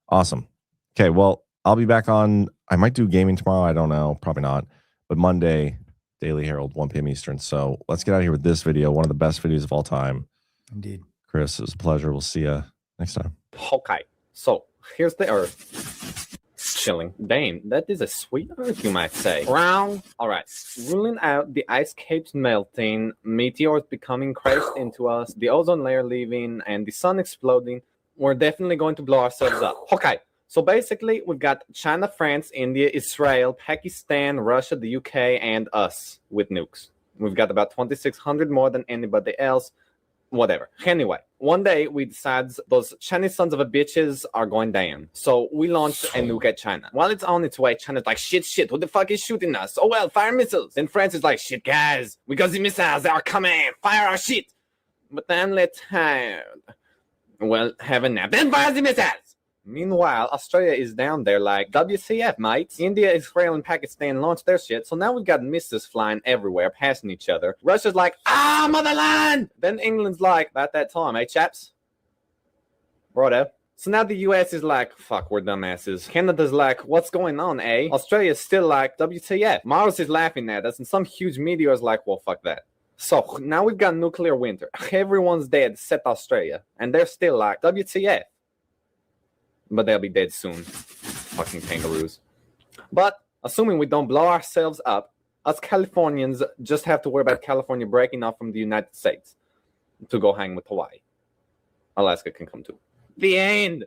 Awesome. Okay. Well, I'll be back on. I might do gaming tomorrow. I don't know. Probably not. But Monday, Daily Herald, 1 p.m. Eastern. So let's get out of here with this video, one of the best videos of all time.
Indeed.
Chris, it was a pleasure. We'll see you next time.
Okay, so here's the Earth. Chilling. Damn, that is a sweet Earth, you might say. Wrong. All right. Ruling out the ice caps melting, meteors becoming crashed into us, the ozone layer leaving, and the sun exploding, we're definitely going to blow ourselves up. Okay. So basically, we've got China, France, India, Israel, Pakistan, Russia, the UK, and us with nukes. We've got about 2,600 more than anybody else. Whatever. Anyway, one day we decide those Chinese sons of a bitches are going down. So we launched a nuke at China. While it's on its way, China's like, shit, who the fuck is shooting us? Oh well, fire missiles. Then France is like, shit, guys, we got the missiles, they are coming, fire our shit. But I'm little tired. Well, have a nap, then fire the missiles. Meanwhile, Australia is down there like, WCF, mates. India, Israel, and Pakistan launched their shit, so now we've got missiles flying everywhere, passing each other. Russia's like, motherland! Then England's like, about that time, chaps? Righto. So now the US is like, fuck, we're dumbasses. Canada's like, what's going on, eh? Australia's still like, WTF. Mars is laughing at us, and some huge meteor's like, well, fuck that. So now we've got nuclear winter. Everyone's dead except Australia, and they're still like, WTF. But they'll be dead soon. Fucking kangaroos. But assuming we don't blow ourselves up, us Californians just have to worry about California breaking off from the United States to go hang with Hawaii. Alaska can come too. The end.